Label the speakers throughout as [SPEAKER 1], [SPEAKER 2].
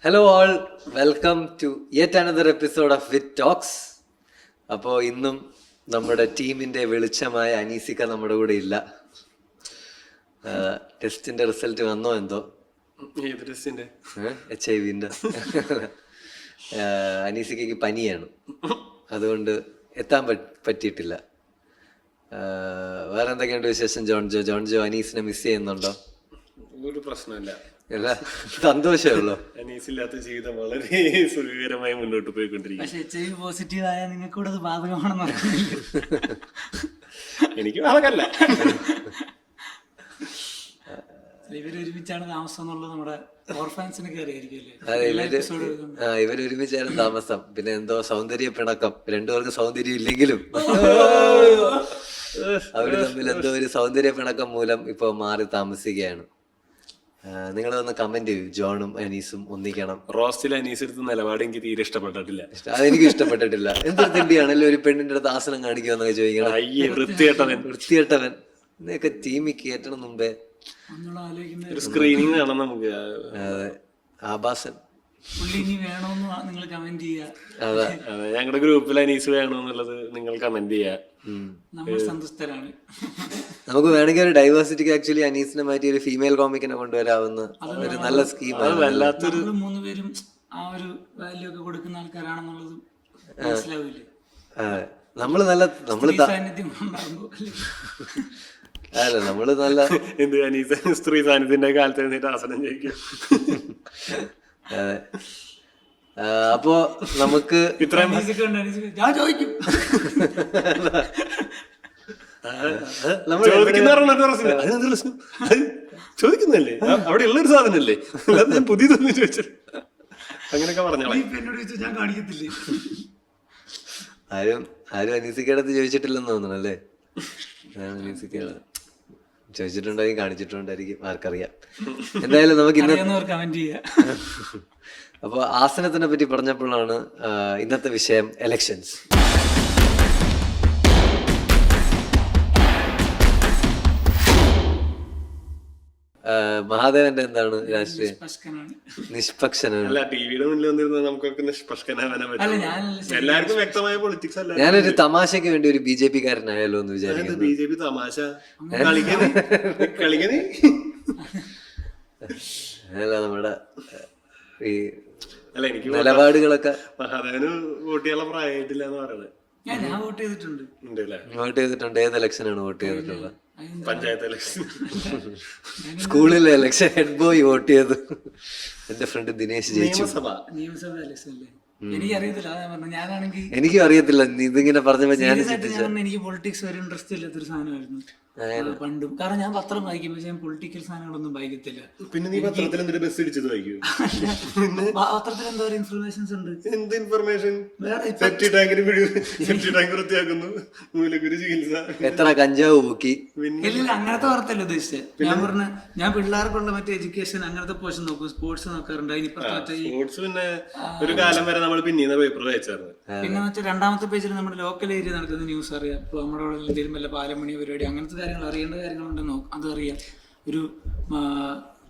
[SPEAKER 1] Hello all, welcome to yet another episode of wit talks. അപ്പോൾ ഇന്നും നമ്മുടെ ടീമിന്റെ വെളിച്ചമായ അനീസിക്ക നമ്മുടെ കൂടെ ഇല്ല. ടെസ്റ്റിന്റെ റിസൾട്ട് വന്നോ എന്തോ, HIV-ന്റെ. അനീസിക്കയ്ക്ക് പനിയാണ്, അതുകൊണ്ട് എത്താൻ പറ്റിയിട്ടില്ല. വേറെ എന്തൊക്കെയുണ്ട് വിശേഷം? ജോൺജോ അനീസിനെ മിസ് ചെയ്യുന്നുണ്ടോ?
[SPEAKER 2] ഒരു പ്രശ്നമില്ല,
[SPEAKER 1] സന്തോഷമുള്ളൂ.
[SPEAKER 2] അനീസില്ലാത്ത ജീവിതം വളരെ സുഖകരമായി മുന്നോട്ട് പോയിക്കൊണ്ടിരിക്കും.
[SPEAKER 3] പക്ഷെ HIV പോസിറ്റീവ് ആയ നിങ്ങൾക്ക് കൂടെ അത് ബാധകമാണെന്ന്
[SPEAKER 2] എനിക്ക് ബാധകമല്ല.
[SPEAKER 3] ഇവര് ഒരുമിച്ചാണ് താമസം എന്നുള്ളത് നമ്മുടെ ഓർഫാൻസിനൊക്കെ അറിയായിരിക്കും.
[SPEAKER 1] ഇവര് ഒരുമിച്ചാണ് താമസം. പിന്നെ എന്തോ സൗന്ദര്യ പിണക്കം, രണ്ടുപേർക്ക് സൗന്ദര്യം ഇല്ലെങ്കിലും അവര് തമ്മിൽ എന്തോ ഒരു സൗന്ദര്യ പിണക്കം മൂലം ഇപ്പൊ മാറി താമസിക്കുകയാണ്. നിങ്ങളൊന്ന് കമന്റ് ചെയ്യൂ, ജോണും അനീസും ഒന്നിക്കണം.
[SPEAKER 2] റോസ്റ്റിൽ അനീസ് എടുത്ത നിലപാട് എനിക്ക് തീരെ ഇഷ്ടപ്പെട്ടിട്ടില്ല.
[SPEAKER 1] അതെനിക്ക് ഇഷ്ടപ്പെട്ടിട്ടില്ല. എന്തൊരു തിണ്ടിയാണല്ലോ ഒരു പെണ്ണിന്റെ അടുത്ത് ആസനം കാണിക്കുമെന്നൊക്കെ ചോദിക്കണം. വൃത്തികെട്ടവൻ എന്നൊക്കെ ടീമിൽ കയറ്റണം മുമ്പേ
[SPEAKER 2] ഒരു സ്ക്രീനിങ് കാണാം നമുക്ക്.
[SPEAKER 1] അതെ, ആഭാസൻ
[SPEAKER 3] വേണോന്ന് നിങ്ങൾ കമന്റ് ചെയ്യുക.
[SPEAKER 2] അതെ, ഞങ്ങളുടെ ഗ്രൂപ്പിൽ അനീസ് വേണോന്നുള്ളത് നിങ്ങൾ കമന്റ് ചെയ്യുക.
[SPEAKER 3] നമ്മൾ സന്തുഷ്ടരാണ്.
[SPEAKER 1] നമുക്ക് വേണമെങ്കിൽ ഒരു ഡൈവേഴ്സിറ്റിക്ക് ആക്ച്വലി അനീസിനെ മാറ്റി ഒരു ഫീമെയിൽ കോമിക്കിനെ കൊണ്ടുവരാവുന്ന ഒരു നല്ല സ്കീമാണ്.
[SPEAKER 3] വല്ലാത്തൊരു മൂന്നുപേരും ആ ഒരു വാല്യൂ ഒക്കെ കൊടുക്കുന്ന ആൾക്കാരാണെന്നുള്ളത് മനസ്സിലാവില്ലേ?
[SPEAKER 1] അതെ, നമ്മള്
[SPEAKER 3] സാന്നിധ്യം ഉണ്ടാകുമ്പോ
[SPEAKER 1] അല്ല നമ്മള് നല്ല
[SPEAKER 2] എന്ത് അനീസ് സ്ത്രീ സാന്നിധ്യത്തിന്റെ കാലത്ത് എന്നിട്ട് ആസനം ചെയ്യിക്കും.
[SPEAKER 1] അതെ, അപ്പോ നമുക്ക്
[SPEAKER 2] ഇത്രയും
[SPEAKER 3] ഞാൻ ചോദിക്കും.
[SPEAKER 2] ചോദിക്കുന്നല്ലേ, അവിടെ ഉള്ളൊരു സാധനല്ലേ, അല്ലാതെ ഞാൻ പുതിയതൊന്നും ചോദിച്ചു അങ്ങനെയൊക്കെ പറഞ്ഞോളാം.
[SPEAKER 3] ഞാൻ കാണിക്കത്തില്ലേ?
[SPEAKER 1] ആരും അനീസിക്കടുത്ത് ചോദിച്ചിട്ടില്ലെന്ന് തോന്നണം അല്ലേ? അനീസിക്ക ചോദിച്ചിട്ടുണ്ടായിരിക്കും, കാണിച്ചിട്ടുണ്ടായിരിക്കും, ആർക്കറിയാം. എന്തായാലും നമുക്ക് അപ്പൊ ആസനത്തിനെ പറ്റി പറഞ്ഞപ്പോഴാണ് ഇന്നത്തെ വിഷയം എലക്ഷൻസ്. മഹാദേവന്റെ എന്താണ് രാഷ്ട്രീയം? നിഷ്പക്ഷനാണ്.
[SPEAKER 2] ടിവിയുടെ മുന്നിൽ വന്നിരുന്നത് നമുക്കൊക്കെ നിഷ്പക്ഷനാവാൻ പറ്റും. എല്ലാവർക്കും വ്യക്തമായ പൊളിറ്റിക്സ് അല്ല.
[SPEAKER 1] ഞാനൊരു തമാശയ്ക്ക് വേണ്ടി ഒരു BJP കാരനായാലോ എന്ന് വിചാരിക്കുന്നു.
[SPEAKER 2] BJP തമാശ കളിക്കണേ
[SPEAKER 1] അല്ല, നമ്മുടെ ഈ
[SPEAKER 2] അല്ല, എനിക്ക്
[SPEAKER 1] നിലപാടുകളൊക്കെ.
[SPEAKER 2] മഹാദേവന് വോട്ട് ചെയ്യാനുള്ള പ്രായമായിട്ടില്ല എന്ന് പറയുന്നത്.
[SPEAKER 3] ഞാൻ വോട്ട് ചെയ്തിട്ടുണ്ട്.
[SPEAKER 1] വോട്ട് ചെയ്തിട്ടുണ്ട്. ഏത് ഇലക്ഷനാണ് വോട്ട് ചെയ്തിട്ടുള്ളത്?
[SPEAKER 2] പഞ്ചായത്ത് ഇലക്ഷൻ.
[SPEAKER 1] സ്കൂളിലെ ഇലക്ഷൻ ഹെഡ് ബോയ് വോട്ട് ചെയ്തു. എന്റെ ഫ്രണ്ട് ദിനേശ് ജയിച്ചു.
[SPEAKER 3] നിയമസഭ ഇലക്ഷൻ അല്ലേ? എനിക്കറിയത്തില്ല. ഞാനാണെങ്കിൽ
[SPEAKER 1] എനിക്കും അറിയത്തില്ല. ഇതിങ്ങനെ പറഞ്ഞപ്പോ ഞാൻ
[SPEAKER 3] എനിക്ക് പൊളിറ്റിക്സ് ഒരു ഇൻട്രസ്റ്റ് ഇല്ലാത്തൊരു സാധനമായിരുന്നു പണ്ടും. കാരണം ഞാൻ പത്രം വായിക്കും, പക്ഷെ ഞാൻ പൊളിറ്റിക്കൽ സാധനങ്ങളൊന്നും വായിക്കത്തില്ല.
[SPEAKER 2] പിന്നെ നീ പത്രത്തിൽ എന്തൊരു ബസ് ഇടിച്ചത് വായിക്കൂ?
[SPEAKER 3] പത്രത്തിൽ എന്തോ ഇൻഫർമേഷൻസ് ഉണ്ട്.
[SPEAKER 2] എന്ത് ഇൻഫർമേഷൻ? സെപ്റ്റി ടാങ്കിന് വൃത്തിയാക്കുന്നു, മൂലക്കുരു ചികിത്സ,
[SPEAKER 1] എത്ര കഞ്ചാവ് പൂക്കി.
[SPEAKER 3] ഇല്ല, അങ്ങനത്തെ വാർത്തയല്ല ഉദ്ദേശിച്ചത്. ഞാൻ പറഞ്ഞ ഞാൻ പിള്ളേർക്കുള്ള മറ്റേ എഡ്യൂക്കേഷൻ അങ്ങനത്തെ പോർഷൻ നോക്കും, സ്പോർട്സ് നോക്കാറുണ്ട്.
[SPEAKER 2] സ്പോർട്സ് പിന്നെ ഒരു കാലം വരെ നമ്മൾ പിന്നീട് പേപ്പർ വായിച്ചായിരുന്നു.
[SPEAKER 3] പിന്നെ മറ്റേ രണ്ടാമത്തെ പേജിൽ നമ്മുടെ ലോക്കൽ ഏരിയ നടക്കുന്ന ന്യൂസ് അറിയാം. ഇപ്പോൾ നമ്മുടെ എന്തെങ്കിലും വല്ല പാലമണി പരിപാടി അങ്ങനത്തെ കാര്യങ്ങൾ അറിയേണ്ട കാര്യങ്ങളുണ്ടെന്നോ അതറിയാം. ഒരു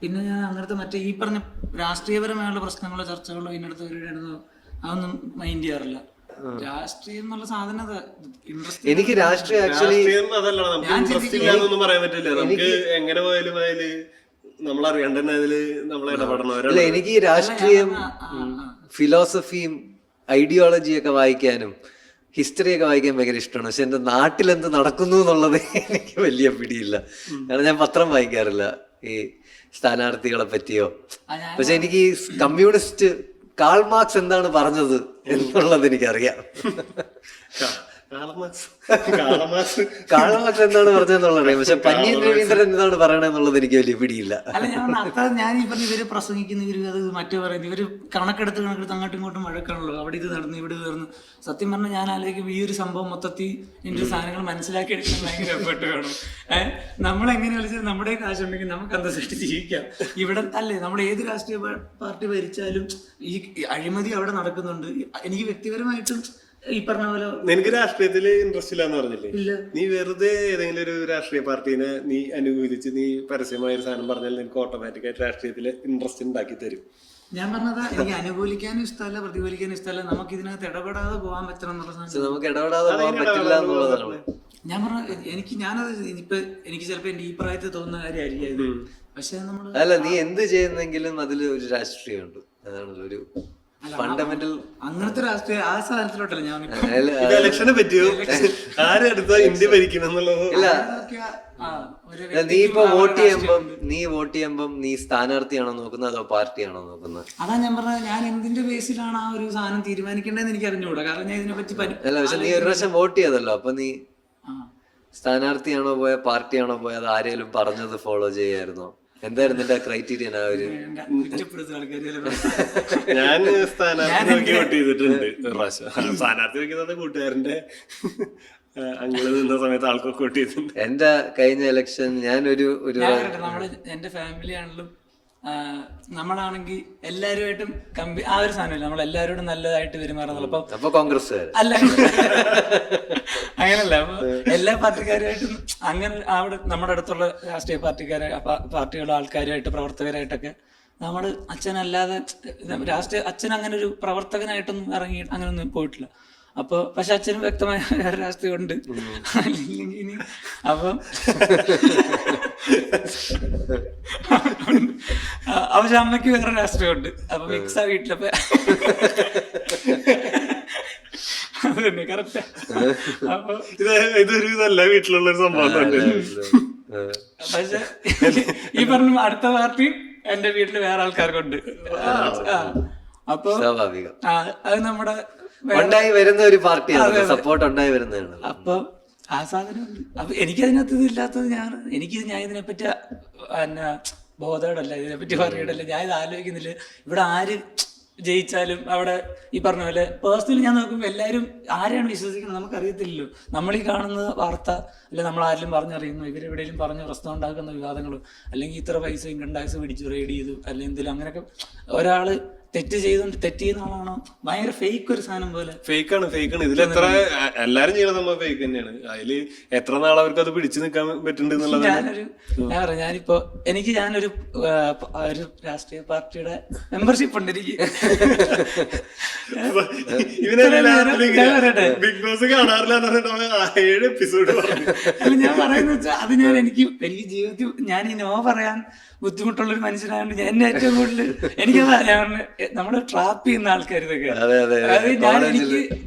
[SPEAKER 3] പിന്നെ ഞാൻ അങ്ങനത്തെ മറ്റേ ഈ പറഞ്ഞ രാഷ്ട്രീയപരമായുള്ള പ്രശ്നങ്ങളോ ചർച്ചകളോ ഇതിനടുത്ത് പരിപാടിയാണെന്നോ അതൊന്നും മൈൻഡ് ചെയ്യാറില്ല. രാഷ്ട്രീയം എന്നുള്ള സാധനം
[SPEAKER 1] എനിക്ക് രാഷ്ട്രീയം ആക്ച്വലി
[SPEAKER 2] ഇല്ലാന്നൊന്നും പറയാൻ പറ്റില്ല. നമുക്ക് എങ്ങനെ പോയാലും അതില് നമ്മൾ അറിയണ്ടെന്നെ അതില് നമ്മൾ ഇടപെടണവരല്ല.
[SPEAKER 1] എനിക്ക് രാഷ്ട്രീയം, ഫിലോസഫിയും ഐഡിയോളജിയൊക്കെ വായിക്കാനും ഹിസ്റ്ററി ഒക്കെ വായിക്കാൻ ഭയങ്കര ഇഷ്ടമാണ്. പക്ഷെ എന്റെ നാട്ടിൽ എന്ത് നടക്കുന്നു എന്നുള്ളത് എനിക്ക് വലിയ പിടിയില്ല. കാരണം ഞാൻ പത്രം വായിക്കാറില്ല ഈ സ്ഥാനാർത്ഥികളെ പറ്റിയോ. പക്ഷെ എനിക്ക് ഈ കമ്മ്യൂണിസ്റ്റ് കാൾ മാർക്സ് എന്താണ് പറഞ്ഞത് എന്നുള്ളത് എനിക്കറിയാം. കാളമാർക്സ് എന്താണ് പറഞ്ഞതെന്നുള്ളത്, പക്ഷെ പന്നീർ രവീന്ദ്രൻ എന്താണ് പറയണെന്നുള്ളത് എനിക്ക് വലിയ പിടിയില്ല.
[SPEAKER 3] അല്ല, ഞാൻ ഈ പറഞ്ഞ ഇവര് പ്രസംഗിക്കുന്ന ഇവര് അത് മറ്റു പറയുന്നത് ഇവര് കണക്കെടുത്ത് അങ്ങോട്ടും ഇങ്ങോട്ടും വഴക്കാണല്ലോ. അവിടെ ഇത് നടന്നു ഇവിടെ തീർന്നു. സത്യം പറഞ്ഞാൽ ഞാൻ ആലോചിക്കും ഈ ഒരു സംഭവം മൊത്തത്തിൽ ഇതിന്റെ സാധനങ്ങൾ മനസ്സിലാക്കി എടുക്കാൻ ഭയങ്കര എഫേർട്ട് വേണം. നമ്മളെങ്ങനെ കളിച്ചാൽ നമ്മുടെ കാശുണ്ടെങ്കിൽ നമുക്ക് അന്തസ്സായിട്ട് ജീവിക്കാം. ഇവിടെ അല്ലേ നമ്മൾ ഏത് രാഷ്ട്രീയ പാർട്ടി ഭരിച്ചാലും ഈ അഴിമതി അവിടെ നടക്കുന്നുണ്ട്. എനിക്ക് വ്യക്തിപരമായിട്ടും ഈ പറഞ്ഞ പോലെ
[SPEAKER 2] നിനക്ക് രാഷ്ട്രീയത്തില് ഇൻട്രസ്റ്റ് ഇല്ലാന്ന് പറഞ്ഞില്ലേ? നീ വെറുതെ ഏതെങ്കിലും ഒരു രാഷ്ട്രീയ പാർട്ടീനെ നീ അനുകൂലിച്ച് നീ പരസ്യമായ ഒരു സാധനം പറഞ്ഞാൽ നിനക്ക് ഓട്ടോമാറ്റിക് ആയിട്ട് രാഷ്ട്രീയത്തില് ഇൻട്രസ്റ്റ് ഉണ്ടാക്കി തരും.
[SPEAKER 3] ഞാൻ പറഞ്ഞതാ, എനിക്ക് അനുകൂലിക്കാനും ഇഷ്ടമല്ല പ്രതികൂലിക്കാനും ഇഷ്ടമല്ല, നമുക്ക് ഇതിനകത്ത് ഇടപെടാതെ പോകാൻ പറ്റണം എന്നുള്ള സാധനം.
[SPEAKER 1] നമുക്ക് ഇടപെടാതെ പോകാൻ പറ്റില്ല എന്നുള്ളതാണ്.
[SPEAKER 3] ഞാൻ പറഞ്ഞ ഞാനത് ഇപ്പൊ എനിക്ക് ചിലപ്പോ എന്റെ ഈ പ്രായത്തിൽ തോന്നുന്ന കാര്യമായിരിക്കും. പക്ഷെ നമ്മള്
[SPEAKER 1] അല്ല, നീ എന്ത് ചെയ്യുന്നെങ്കിലും അതിൽ ഒരു രാഷ്ട്രീയമുണ്ട്. അതാണല്ലോ ഒരു ഫണ്ടമെന്റൽ.
[SPEAKER 3] അങ്ങനത്തെ രാഷ്ട്രീയ ആ സാധനത്തിലോട്ടല്ല ഞാൻ
[SPEAKER 2] ഇലക്ഷനെ പറ്റിയോ, ആരെടുത്ത ഇന്ത്യ ഭരിക്കണം എന്നുള്ളത്.
[SPEAKER 1] ഇല്ല, നീ ഇപ്പൊ വോട്ട് ചെയ്യുമ്പം നീ സ്ഥാനാർത്ഥിയാണോ നോക്കുന്നത് അതോ പാർട്ടിയാണോ നോക്കുന്നത്?
[SPEAKER 3] അതാ ഞാൻ പറഞ്ഞത്, ഞാൻ എന്തിന്റെ ബേസിലാണ് ആ ഒരു സാധനം തീരുമാനിക്കേണ്ടതെന്ന് എനിക്ക് അറിഞ്ഞുകൂടാ. കാരണം ഞാൻ ഇതിനെ പറ്റി
[SPEAKER 1] അല്ല, പക്ഷെ നീ ഒരു പ്രാവശ്യം വോട്ട് ചെയ്തല്ലോ. അപ്പൊ നീ സ്ഥാനാർത്ഥിയാണോ പോയ പാർട്ടിയാണോ പോയ, അത് ആരെങ്കിലും പറഞ്ഞത് ഫോളോ ചെയ്യായിരുന്നോ? എന്തായിരുന്നു നിന്റെ ക്രൈറ്റീരിയൻ? ആ ഒരു
[SPEAKER 2] ഞാൻ സ്ഥാനാർത്ഥി നോക്കി വോട്ട് ചെയ്തിട്ടുണ്ട് ഒരു പ്രാവശ്യം. സ്ഥാനാർത്ഥി നോക്കിയത് കൂട്ടുകാരന്റെ അങ്ങനെ നിന്ന സമയത്ത് ആൾക്കൊക്കെ വോട്ട് ചെയ്തിട്ടുണ്ട്.
[SPEAKER 1] എന്റെ കഴിഞ്ഞ ഇലക്ഷൻ ഞാൻ
[SPEAKER 3] നമ്മള് എന്റെ ഫാമിലി ആണെങ്കിലും നമ്മളാണെങ്കിൽ എല്ലാവരുമായിട്ടും ആ ഒരു സാധനമില്ല, നമ്മൾ എല്ലാവരോടും നല്ലതായിട്ട് പെരുമാറുന്നുള്ളൂ.
[SPEAKER 1] അപ്പൊ കോൺഗ്രസ്
[SPEAKER 3] അല്ല, അങ്ങനല്ല. അപ്പൊ എല്ലാ പാർട്ടിക്കാരുമായിട്ടും അങ്ങനെ അവിടെ നമ്മുടെ അടുത്തുള്ള രാഷ്ട്രീയ പാർട്ടികളുടെ ആൾക്കാരുമായിട്ട് പ്രവർത്തകരായിട്ടൊക്കെ നമ്മള് അച്ഛനല്ലാതെ അച്ഛൻ അങ്ങനെ ഒരു പ്രവർത്തകനായിട്ടൊന്നും ഇറങ്ങി അങ്ങനെയൊന്നും പോയിട്ടില്ല. അപ്പൊ പക്ഷെ അച്ഛനും വ്യക്തമായ രാഷ്ട്രീയം ഉണ്ട്. ഇനി അപ്പം പക്ഷെ അമ്മയ്ക്ക് വേറെ രാഷ്ട്രീയമുണ്ട്. അപ്പൊ മിക്സാ വീട്ടിലപ്പോ അത് തന്നെ കറക്റ്റാ. അപ്പൊ
[SPEAKER 2] ഇതൊരു ഇതല്ല വീട്ടിലുള്ള ഒരു സംഭവം.
[SPEAKER 3] പക്ഷെ ഈ പറഞ്ഞ അടുത്ത പാർട്ടി എന്റെ വീട്ടില് വേറെ ആൾക്കാർക്കുണ്ട്. അപ്പൊ അത് നമ്മുടെ
[SPEAKER 1] ഉണ്ടായി വരുന്ന ഒരു പാർട്ടിയാണ്, സപ്പോർട്ട് ഉണ്ടായി വരുന്നതാണ്.
[SPEAKER 3] അപ്പൊ ആ സാധനം അപ്പൊ എനിക്കതിനകത്ത് ഇതില്ലാത്തത് ഞാൻ ഇതിനെപ്പറ്റി ബോധവടല്ല, ഇതിനെപ്പറ്റി പറയടല്ല, ഞാൻ ഇത് ആലോചിക്കുന്നില്ല. ഇവിടെ ആര് ജയിച്ചാലും അവിടെ ഈ പറഞ്ഞ പോലെ പേഴ്സണലി ഞാൻ നോക്കുമ്പോൾ എല്ലാവരും ആരെയാണ് വിശ്വസിക്കുന്നത് നമുക്കറിയത്തില്ലല്ലോ. നമ്മളീ കാണുന്ന വാർത്ത അല്ലെ നമ്മൾ ആരെങ്കിലും പറഞ്ഞറിയുന്നു, ഇവരെവിടെയും പറഞ്ഞ് പ്രശ്നം ഉണ്ടാക്കുന്ന വിവാദങ്ങളും, അല്ലെങ്കിൽ ഇത്ര പൈസ ഇൻകം ടാക്സ് പിടിച്ചു റെയ്ഡ് ചെയ്തു, അല്ലെങ്കിൽ എന്തെങ്കിലും അങ്ങനെയൊക്കെ ഒരാള് തെറ്റ് ചെയ്യുന്ന ആളാണോ ഭയങ്കര ഫേക്ക് ഒരു സാധനം പോലെ.
[SPEAKER 2] ഫേക്കാണ്. ഇതിലെത്ര എല്ലാരും ചെയ്യണത് നമ്മൾ ഫേക്ക് തന്നെയാണ്. അതില് എത്ര നാൾ അവർക്ക് അത് പിടിച്ചു നിൽക്കാൻ പറ്റുന്നുണ്ട്.
[SPEAKER 3] ഞാനിപ്പോ ഞാനൊരു രാഷ്ട്രീയ പാർട്ടിയുടെ മെമ്പർഷിപ്പ് ഉണ്ട് എനിക്ക്.
[SPEAKER 2] ബിഗ് ബോസ് കാണാറില്ല 7 എപ്പിസോഡ്.
[SPEAKER 3] അല്ല, ഞാൻ പറയുന്ന വെച്ചാൽ അത് എനിക്ക് ജീവിതത്തിൽ ഞാൻ ഈ നോ പറയാൻ ബുദ്ധിമുട്ടുള്ളൊരു മനുഷ്യനായതുകൊണ്ട് എന്നെ ഏറ്റവും കൂടുതൽ എനിക്കതാ ഞാൻ നമ്മള് ട്രാപ്പ് ചെയ്യുന്ന ആൾക്കാർ ഇതൊക്കെ. അതായത്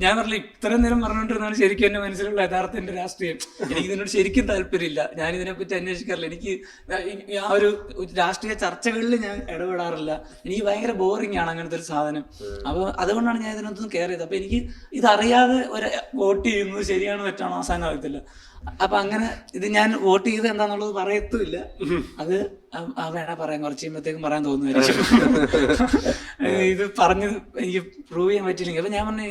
[SPEAKER 3] ഞാൻ പറഞ്ഞില്ല, ഇത്രയും നേരം പറഞ്ഞുകൊണ്ടിരുന്നാണ് ശരിക്കും എന്റെ മനസ്സിലുള്ള യഥാർത്ഥ എന്റെ രാഷ്ട്രീയം. എനിക്ക് ഇതിനോട് ശരിക്കും താല്പര്യമില്ല, ഞാൻ ഇതിനെപ്പറ്റി അന്വേഷിക്കാറില്ല. എനിക്ക് ആ ഒരു രാഷ്ട്രീയ ചർച്ചകളിൽ ഞാൻ ഇടപെടാറില്ല. എനിക്ക് ഭയങ്കര ബോറിംഗ് ആണ് അങ്ങനത്തെ ഒരു സാധനം. അപ്പൊ അതുകൊണ്ടാണ് ഞാൻ ഇതിനകത്തൊന്നും കെയർ ചെയ്തത്. അപ്പൊ എനിക്ക് ഇതറിയാതെ ഒരു വോട്ട് ചെയ്യുന്നത് ശരിയാണോ തെറ്റാണോ അവസാനം ആകത്തില്ല. അപ്പൊ അങ്ങനെ ഇത് ഞാൻ വോട്ട് ചെയ്ത് എന്താന്നുള്ളത് പറയത്തുമില്ല. അത് വേണേ പറയാൻ കുറച്ച് കഴിയുമ്പോഴത്തേക്കും പറയാൻ തോന്നുമായിരിക്കും. ഇത് പറഞ്ഞ് എനിക്ക് പ്രൂവ് ചെയ്യാൻ പറ്റില്ലെങ്കിൽ. അപ്പൊ ഞാൻ പറഞ്ഞു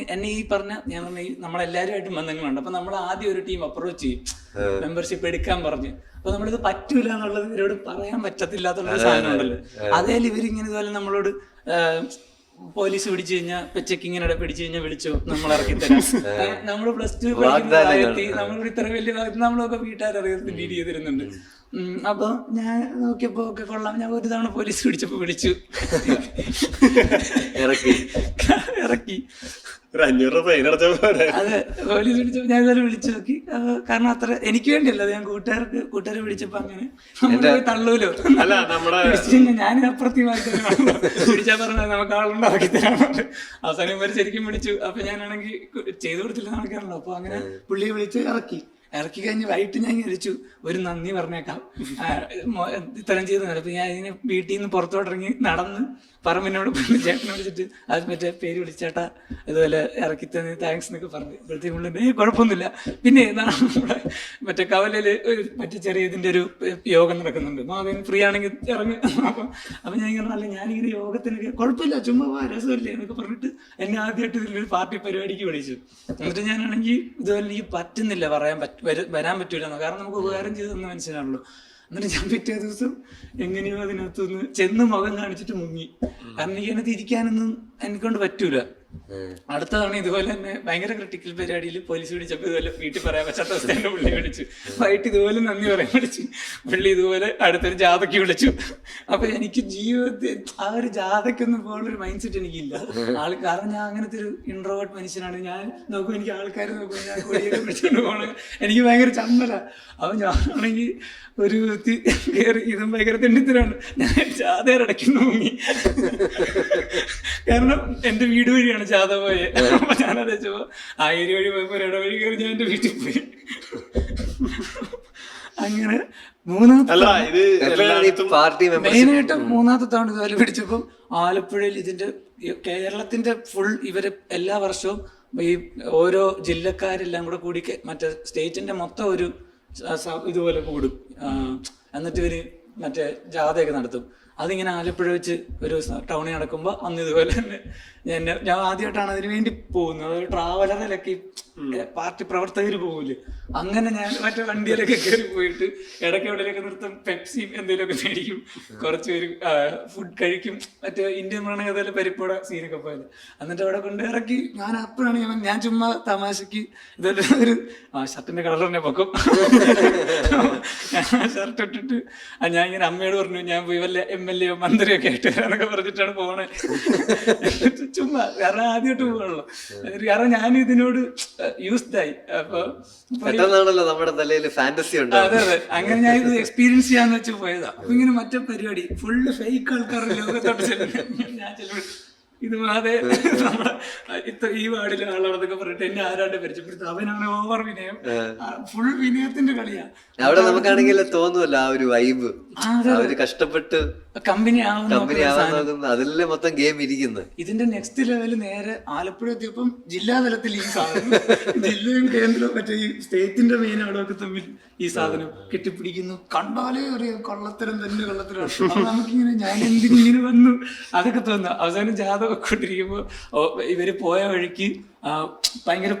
[SPEAKER 3] ഞാൻ പറഞ്ഞു നമ്മളെല്ലാവരുമായിട്ടും ബന്ധങ്ങളുണ്ട്. അപ്പൊ നമ്മൾ ആദ്യം ഒരു ടീം അപ്രോച്ച് ചെയ്യും, മെമ്പർഷിപ്പ് എടുക്കാൻ പറഞ്ഞ്. അപ്പൊ നമ്മളിത് പറ്റൂല എന്നുള്ളത് ഇവരോട് പറയാൻ പറ്റത്തില്ലാത്തുള്ള സാധനം ഉണ്ടല്ലോ. അതേ ഇവരിങ്ങനെ ഇതുപോലെ നമ്മളോട് പോലീസ് പിടിച്ചു കഴിഞ്ഞാൽ ചെക്കിങ്ങിനിടെ പിടിച്ചു കഴിഞ്ഞാൽ വിളിച്ചു നമ്മൾ ഇറക്കി തരാം. നമ്മള് +2 നമ്മളോട് ഇത്ര വലിയ നമ്മളൊക്കെ വീട്ടുകാരറിയാത്ത ഡീൽ ചെയ്തിരുന്നുണ്ട്. അപ്പൊ ഞാൻ നോക്കിയപ്പോ ഒക്കെ കൊള്ളാം. ഞാൻ ഒരു തവണ പോലീസ് പിടിച്ചപ്പോ വിളിച്ചു ഇറക്കി. അതെ, പോലീസ് വിളിച്ചപ്പോ ഞാൻ ഇതുവരെ വിളിച്ചു നോക്കി. കാരണം അത്ര എനിക്ക് വേണ്ടിയല്ല, ഞാൻ കൂട്ടുകാരെ വിളിച്ചപ്പോ അങ്ങനെ തള്ളൂലോ. ഞാൻ അപ്പുറത്തി പിടിച്ചാ പറഞ്ഞ നമുക്ക് ആളുണ്ടാക്കി തരാറുണ്ട്. അവസാനം വരെ ശരിക്കും വിളിച്ചു. അപ്പൊ ഞാനാണെങ്കിൽ ചെയ്തു കൊടുത്തില്ല നടക്കാറുള്ളൂ. അപ്പൊ അങ്ങനെ പുള്ളിയെ വിളിച്ച് ഇറക്കി കഴിഞ്ഞ് വൈകിട്ട് ഞാൻ വിളിച്ചു, ഒരു നന്ദി പറഞ്ഞേക്കാം ഇത്തരം ചെയ്ത് നടത്തി. ഞാൻ ഇതിനെ വീട്ടിൽ നിന്ന് പുറത്തോട്ടിറങ്ങി നടന്ന് പറമ്പിനോട് ചേട്ടനെ വിളിച്ചിട്ട് അത് മറ്റേ പേര് വിളിച്ചേട്ടാ ഇതുപോലെ ഇറക്കി തന്നെ താങ്ക്സ് എന്നൊക്കെ പറഞ്ഞു. ഇപ്പോഴത്തേക്ക് ഉള്ളിൽ കുഴപ്പമൊന്നുമില്ല. പിന്നെ നമ്മുടെ മറ്റേ കവലയില് മറ്റേ ചെറിയ ഇതിന്റെ ഒരു യോഗം നടക്കുന്നുണ്ട്, അതിന് ഫ്രീ ആണെങ്കിൽ ഇറങ്ങി. അപ്പൊ ഞാൻ ഇങ്ങനെ അല്ല ഞാനിങ്ങനെ യോഗത്തിനൊക്കെ കുഴപ്പമില്ല, ചുമ്മാ രസമില്ലേ എന്നൊക്കെ പറഞ്ഞിട്ട് എന്നെ ആദ്യമായിട്ട് ഇതിലൊരു പാർട്ടി പരിപാടിക്ക് വിളിച്ചു. എന്നിട്ട് ഞാനാണെങ്കിൽ ഇതുപോലെ എനിക്ക് പറ്റുന്നില്ല വരാൻ പറ്റൂലെന്നോ, കാരണം നമുക്ക് ഉപകാരം ചെയ്തെന്ന് മനസ്സിലാണല്ലോ. എന്നിട്ട് ഞാൻ പിറ്റേ ദിവസം എങ്ങനെയോ അതിനകത്തൊന്ന് ചെന്ന് മുഖം കാണിച്ചിട്ട് മുങ്ങി. കാരണം എനിക്ക് അതിനകത്ത് ഇരിക്കാനൊന്നും എനിക്കൊണ്ട് പറ്റൂല. അടുത്ത തവണ ഇതുപോലെ തന്നെ ഭയങ്കര ക്രിട്ടിക്കൽ പരിപാടിയിൽ പോലീസ് വിളിച്ചപ്പോൾ ഇതുപോലെ വീട്ടിൽ പറയാൻ പറ്റാത്ത അവസ്ഥ പുള്ളി വിളിച്ചു. വൈകിട്ട് ഇതുപോലെ നന്ദി പറയാൻ വിളിച്ചു. പുള്ളി ഇതുപോലെ അടുത്തൊരു ജാഥയ്ക്ക് വിളിച്ചു. അപ്പൊ എനിക്ക് ജീവിതത്തിൽ ആ ഒരു ജാഥയ്ക്കൊന്നും പോകാനുള്ളൊരു മൈൻഡ് സെറ്റ് എനിക്കില്ല. കാരണം ഞാൻ അങ്ങനത്തെ ഒരു ഇൻട്രോവേർട്ട് മനുഷ്യനാണ്. ഞാൻ നോക്കും, എനിക്ക് ആൾക്കാർ നോക്കും, ഞാൻ കൊടിയൊക്കെ പിടിച്ചുകൊണ്ട് പോകണം, എനിക്ക് ഭയങ്കര ചമ്മല. അപ്പൊ ഞാനാണെങ്കിൽ ഒരു കയറി ഇതും ഭയങ്കര തെണ്ടിത്തരാണ്. ഞാൻ ജാഥയുടെ ഇടയ്ക്ക് നോങ്ങി. കാരണം എന്റെ വീട് വഴിയാണ് ജാഥ പോയത്. അപ്പൊ ഞാനത് വെച്ചപ്പോ ആ ഏരിയ വഴി പോയപ്പോ ഇടവഴി കയറി ഞാൻ എന്റെ വീട്ടിൽ പോയി. അങ്ങനെ മെയിനായിട്ട് മൂന്നാമത്തെ തവണ ഇതുപോലെ പിടിച്ചപ്പോ ആലപ്പുഴയിൽ ഇതിന്റെ കേരളത്തിന്റെ ഫുൾ ഇവര് എല്ലാ വർഷവും ഈ ഓരോ ജില്ലക്കാരെല്ലാം കൂടെ കൂടി മറ്റേ സ്റ്റേറ്റിന്റെ മൊത്തം ഒരു ഇതുപോലെ കൂടും. എന്നിട്ട് ഇവര് മറ്റേ ജാഥയൊക്കെ നടത്തും. അതിങ്ങനെ ആലപ്പുഴ വെച്ച് ഒരു ടൗണിൽ നടക്കുമ്പോൾ അന്ന് ഇതുപോലെ തന്നെ ഞാൻ ആദ്യമായിട്ടാണ് അതിന് വേണ്ടി പോകുന്നത്. അതൊരു ട്രാവലറിലൊക്കെ പാർട്ടി പ്രവർത്തകർ പോകില്ലേ, അങ്ങനെ ഞാൻ മറ്റേ വണ്ടിയിലൊക്കെ കയറി പോയിട്ട് ഇടയ്ക്ക് എവിടെയൊക്കെ നിർത്തും, പെപ്സിയും എന്തെങ്കിലുമൊക്കെ മേടിക്കും, കുറച്ച് പേര് ഫുഡ് കഴിക്കും. മറ്റേ ഇന്ത്യൻ മരണകഥയിലെ പരിപ്പുട സീനൊക്കെ പോയത്. എന്നിട്ട് അവിടെ കൊണ്ട് ഇറക്കി ഞാൻ അപ്പോഴാണ് ഞാൻ ചുമ്മാ തമാശക്ക് ഇതെല്ലാം ഒരു ഷർട്ടിന്റെ കളർ തന്നെ പൊക്കും. ഷർട്ട് ഇട്ടിട്ട് ഞാൻ ഇങ്ങനെ അമ്മയോട് പറഞ്ഞു ഞാൻ പോയി വല്ല MLA മന്ത്രിയോ ഒക്കെ ആയിട്ട് വരാനൊക്കെ പറഞ്ഞിട്ടാണ് പോണേ. ചുമ്മാ കാരണം ആദ്യമായിട്ട് പോകണല്ലോ. കാരണം ഞാൻ ഇതിനോട് യൂസ്ഡ് ആയി. അപ്പൊ
[SPEAKER 1] നമ്മുടെ തലയിൽ ഫാന്റസി ഉണ്ട്.
[SPEAKER 3] അതെ അതെ, അങ്ങനെ ഞാൻ ഇത് എക്സ്പീരിയൻസ് ചെയ്യാന്ന് വെച്ച് പോയതാ. അപ്പൊ ഇങ്ങനെ മറ്റേ പരിപാടി ഫുള്ള് ഫേക്ക് ആൾക്കാരുടെ ലോകത്തോട്ട് ഞാൻ ചെല്ലുമ്പോൾ ഇത് അതെ നമ്മുടെ ഈ വാർഡിലെ ആളാണെന്നൊക്കെ പറഞ്ഞിട്ട് എന്നെ ആരാണ്ട് പരിചയപ്പെടുത്തും. അവനങ്ങനെ ഓവർ വിനയം, ഫുൾ വിനയത്തിന്റെ കളിയാ.
[SPEAKER 1] അവിടെ നമുക്കാണെങ്കിൽ തോന്നുമല്ലോ ആ ഒരു വൈബ്, അവര് കഷ്ടപ്പെട്ട്
[SPEAKER 3] കമ്പനി ആവുന്ന
[SPEAKER 1] അതിലെ മൊത്തം ഗെയിം ഇരിക്കുന്നത്.
[SPEAKER 3] ഇതിന്റെ നെക്സ്റ്റ് ലെവല് നേരെ ആലപ്പുഴ എത്തിയപ്പം ജില്ലാ തലത്തിൽ ഈ സാധനം ജില്ലയും കേന്ദ്രവും മറ്റേ ഈ സ്റ്റേറ്റിന്റെ മെയിൻ ആളുകളൊക്കെ തമ്മിൽ ഈ സാധനം കെട്ടിപ്പിടിക്കുന്നു. കണ്ടാലേ അറിയാം കള്ളത്തരം തന്നെ കള്ളത്തരം. അപ്പൊ നമുക്കിങ്ങനെ ഞാൻ എന്തിനിങ്ങനെ വന്നു അതൊക്കെ തോന്നുന്നു. അവസാനം ജാഥ കൊണ്ടിരിക്കുമ്പോ ഇവര് പോയ വഴിക്ക് ഭയങ്കര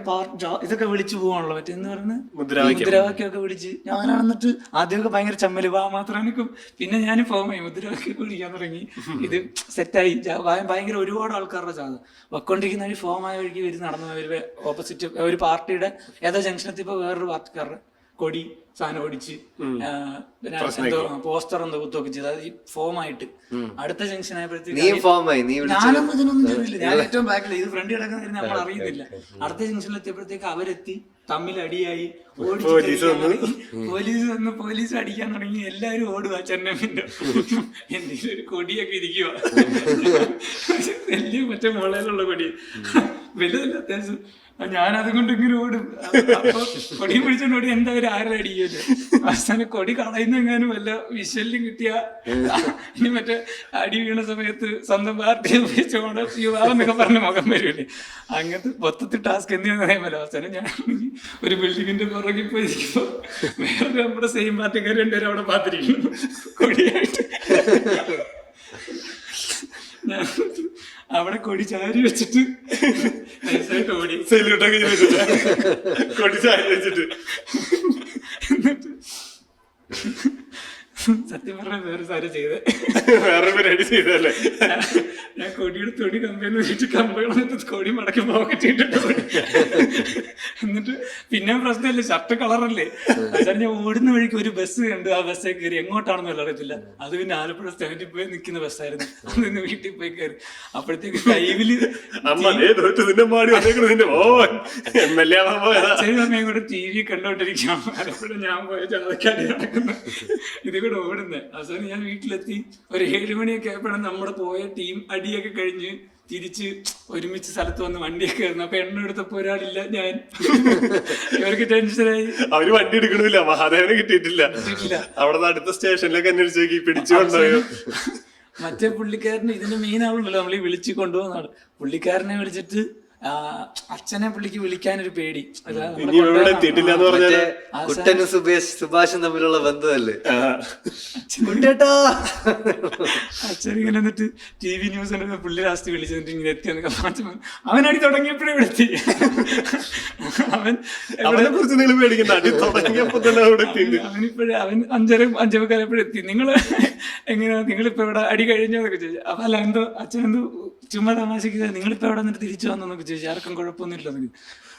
[SPEAKER 3] ഇതൊക്കെ വിളിച്ചു പോവാണല്ലോ, മറ്റേന്ന് പറഞ്ഞ് മുദ്രാവാക്യമൊക്കെ വിളിച്ച് ഞാനാണെന്നിട്ട് ആദ്യമൊക്കെ ഭയങ്കര ചമ്മല് വാ മാത്രം എനിക്കും. പിന്നെ ഞാൻ ഫോമായി മുദ്രാവാക്യമൊക്കെ വിളിക്കാൻ തുടങ്ങി. ഇത് സെറ്റായി ഭയങ്കര ഒരുപാട് ആൾക്കാരുടെ ജാഥ വെക്കൊണ്ടിരിക്കുന്ന വഴി ഫോമായ വഴിക്ക് വരും നടന്നു. ഓപ്പോസിറ്റ് ഒരു പാർട്ടിയുടെ ഏതോ ജംഗ്ഷനെത്തിയപ്പോ വേറൊരു പാർട്ടിക്കാരുടെ കൊടി സാധനം ഓടിച്ച് എന്തോ പോസ്റ്റർ എന്തോ കുത്തൊക്കെ ചെയ്ത് അത് ഈ ഫോമായിട്ട് അടുത്ത ജംഗ്ഷൻ ആയപ്പോഴത്തേക്ക് ഞാനൊന്നും ഇതിനൊന്നും ചെയ്തില്ല. ഞാൻ ഏറ്റവും ബാക്കിൽ ഇത് ഫ്രണ്ട് കിടക്കുന്ന നമ്മൾ അറിയുന്നില്ല. അടുത്ത ജംഗ്ഷനിൽ എത്തിയപ്പോഴത്തേക്ക് അവരെത്തി, തമ്മിൽ അടിയായി, പോലീസ് അടിക്കാൻ തുടങ്ങി. എല്ലാരും ഓടുക, ചെന്നൈന്റെ എന്തെങ്കിലും ഒരു കൊടിയൊക്കെ ഇരിക്കുക, വലിയ മറ്റേ മുളയിലുള്ള കൊടി വലുതല്ല അത്യാവശ്യം. ഞാനത് കൊണ്ട് ഇങ്ങനെ ഓടും. അപ്പൊ കൊടി പിടിച്ചോണ്ട് ഓടി എന്തായാലും ആരും അടിയല്ലോ. അവസാനം കൊടി കളയുന്നെങ്ങാനും വല്ല വിഷ്വലിലും കിട്ടിയ ഇനി മറ്റേ അടി വീണ സമയത്ത് സ്വന്തം പാർട്ടി ഉപയോഗിച്ചോണ്ട് യുവാവെന്നൊക്കെ പറഞ്ഞ മുഖം വരില്ലേ. അങ്ങനത്തെ മൊത്തത്തിൽ ടാസ്ക് എന്തിനാന്ന് അറിയാമല്ലോ. അവസാനം ഞാൻ ഒരു ബിൽഡിങ്ങിന്റെ പുറകിൽ പോയിരിക്കുമ്പോ വേറെ നമ്മുടെ സെയിം പാർട്ടിക്കാർ രണ്ടുപേരും അവിടെ പാത്തിരിക്കുന്നു കൊടിയായിട്ട്. ഞാൻ അവിടെ കൊടി ചാരി വെച്ചിട്ട് നൈസായിട്ട് ഓടി,
[SPEAKER 2] കൊടി ചാരി വെച്ചിട്ട്.
[SPEAKER 3] എന്നിട്ട് സത്യം പറഞ്ഞ വേറെ സാരം ചെയ്തേ,
[SPEAKER 2] വേറെ പരിപാടി ചെയ്തല്ലേ.
[SPEAKER 3] ഞാൻ കൊടിയുടെ തൊടി കമ്പയെന്ന് വെച്ചിട്ട് കമ്പകളെന്നിട്ട് കൊടി മടക്കി പോക്കറ്റ് ഇട്ടിട്ട് എന്നിട്ട് പിന്നെ പ്രശ്നമല്ലേ, ഷർട്ട് കളറല്ലേ. അതായത് ഞാൻ ഓടുന്ന വഴിക്ക് ഒരു ബസ് കണ്ട്, ആ ബസ്സേ കയറി. എങ്ങോട്ടാണെന്ന് അറിയത്തില്ല. അത് പിന്നെ ആലപ്പുഴ സ്റ്റാൻഡിൽ പോയി നിൽക്കുന്ന ബസ്സായിരുന്നു. അതിന്ന് വീട്ടിൽ പോയി കയറി. അപ്പോഴത്തേക്ക് ലൈവില് കൂടെ TV കണ്ടോണ്ടിരിക്കാം. ആലപ്പുഴ ഞാൻ പോയ ചാതക്കാടി നടക്കുന്നു, ഇത് കൂടെ ഓടുന്നത്. അവസാനം ഞാൻ വീട്ടിലെത്തി ഒരു 7 മണിയൊക്കെ ആയപ്പോഴാണ് നമ്മുടെ പോയ ടീം അടിയൊക്കെ കഴിഞ്ഞ് തിരിച്ച് ഒരുമിച്ച് സ്ഥലത്ത് വന്ന് വണ്ടിയൊക്കെ കയറുന്നു. അപ്പൊ എണ്ണ എടുത്തപ്പോ ഒരാളില്ല, ഞാൻ. ഇവർക്ക് ടെൻഷനായി.
[SPEAKER 2] അവര് വണ്ടി എടുക്കണില്ല, മഹാദേവനെ കിട്ടിയിട്ടില്ല. അവിടെ അടുത്ത സ്റ്റേഷനിലേക്ക് അന്വേഷിച്ചു പിടിച്ചു കൊണ്ടുപോയോ.
[SPEAKER 3] മറ്റേ പുള്ളിക്കാരന് ഇതിന്റെ മെയിൻ ആവുള്ളൂ, നമ്മൾ ഈ വിളിച്ച് കൊണ്ടുപോകുന്നതാണ്. പുള്ളിക്കാരനെ വിളിച്ചിട്ട് അച്ഛനെ പുള്ളിക്ക് വിളിക്കാനൊരു പേടി.
[SPEAKER 2] ഇനി ഇവിടെ എത്തിയിട്ടില്ല എന്ന് പറഞ്ഞാൽ
[SPEAKER 1] കുട്ടനും സുഭാഷും തമ്മിലുള്ള ബന്ധമല്ലേ കുട്ടേട്ടാ.
[SPEAKER 3] അച്ഛൻ ഇങ്ങനെ എന്നിട്ട് TV ന്യൂസ് കണ്ടിട്ട് പുള്ളി ലാസ്റ്റ് വിളിച്ചിട്ട് ഇങ്ങനെ എത്തിയെന്നൊക്കെ പറഞ്ഞു. അവനടി തുടങ്ങിയപ്പോഴേ ഇവിടെ എത്തി.
[SPEAKER 2] അവനെ കുറിച്ച് നിങ്ങൾ പേടിക്കണ്ട, അടി തുടങ്ങിയപ്പോ തന്നെ അവിടെ എത്തിയിട്ടുണ്ട്.
[SPEAKER 3] അവനിപ്പോഴേ അവൻ 5:30-5:45 നിങ്ങള് എങ്ങനെയാ നിങ്ങളിപ്പോ ഇവിടെ അടി കഴിഞ്ഞോന്നൊക്കെ ചോദിച്ചു. അപ്പൊ അല്ല എന്തോ അച്ഛൻ എന്തോ ചുമ്മാ തമാശക്ക് നിങ്ങളിപ്പോ എവിടെ നിന്നിട്ട് തിരിച്ചു വന്നോന്നൊക്കെ ചോദിച്ചു. ആർക്കും കുഴപ്പമൊന്നും ഇല്ലെന്ന്.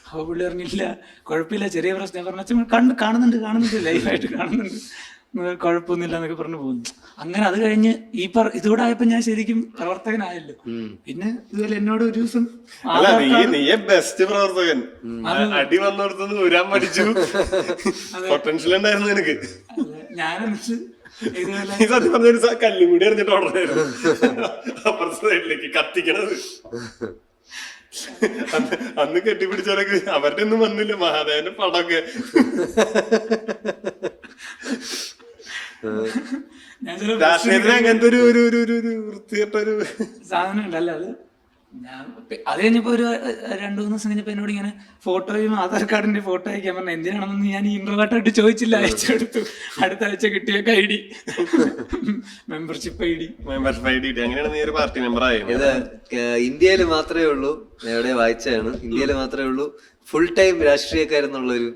[SPEAKER 3] അപ്പൊ പുള്ളി പറഞ്ഞില്ല കുഴപ്പമില്ല, ചെറിയ പ്രശ്നം. ഞാൻ പറഞ്ഞു അച്ഛൻ കാണുന്നുണ്ട് ലൈഫായിട്ട് കാണുന്നുണ്ട്, കുഴപ്പമൊന്നുമില്ല എന്നൊക്കെ പറഞ്ഞു പോകുന്നു. അങ്ങനെ അത് കഴിഞ്ഞ് ഇതുകൂടെ ആയപ്പോ ഞാൻ ശരിക്കും പ്രവർത്തകനായല്ലോ. പിന്നെ ഇതുപോലെ എന്നോട് ഒരു ദിവസം
[SPEAKER 2] നീ ബെസ്റ്റ് പ്രവർത്തകൻ, അടി വന്നിടത്തുനിന്ന് ഊരാൻ പഠിച്ചു, പൊട്ടൻഷ്യൽ ഉണ്ടായിരുന്നു നിനക്ക്.
[SPEAKER 3] ഞാനെന്നിട്ട് ഇതുപോലെ
[SPEAKER 2] നീ സത്യം പറഞ്ഞൊരു കല്ലും കൂടി എറിഞ്ഞിട്ട് ഓർഡറായിരുന്നു അപ്പുറത്തെ സൈഡിലേക്ക് കത്തിക്കണത്. അന്ന് കെട്ടിപ്പിടിച്ചവരൊക്കെ അവരുടെ ഒന്നും വന്നില്ല, മഹാദേവന്റെ പടമൊക്കെ. രാഷ്ട്രീയത്തിന് അങ്ങനത്തെ ഒരു വൃത്തികെട്ടൊരു
[SPEAKER 3] സാധനം ഉണ്ടല്ലോ. അത് കഴിഞ്ഞപ്പോ ഒരു 2-3 ദിവസം കഴിഞ്ഞപ്പോ എന്നോട് ഇങ്ങനെ ഫോട്ടോയും ആധാർ കാർഡിന്റെ ഫോട്ടോ അയക്കാൻ പറഞ്ഞു. എന്തിനാണെന്ന് ഞാൻ ഇൻട്രോവേർട്ടായിട്ട് ചോദിച്ചില്ല, അയച്ചെടുത്തു. അടുത്ത ആഴ്ച കിട്ടിയ ID മെമ്പർഷിപ്പ് ID.
[SPEAKER 2] അങ്ങനെയാണ് നീ ഒരു പാർട്ടി മെമ്പർ ആയത്.
[SPEAKER 1] ഇത് ഇന്ത്യയിൽ മാത്രമേ ഉള്ളൂ, എവിടെ വായിച്ചാണ്, ഇന്ത്യയിൽ മാത്രമേ ഉള്ളൂ ഫുൾ ടൈം രാഷ്ട്രീയക്കാരെന്നുള്ളൊരു.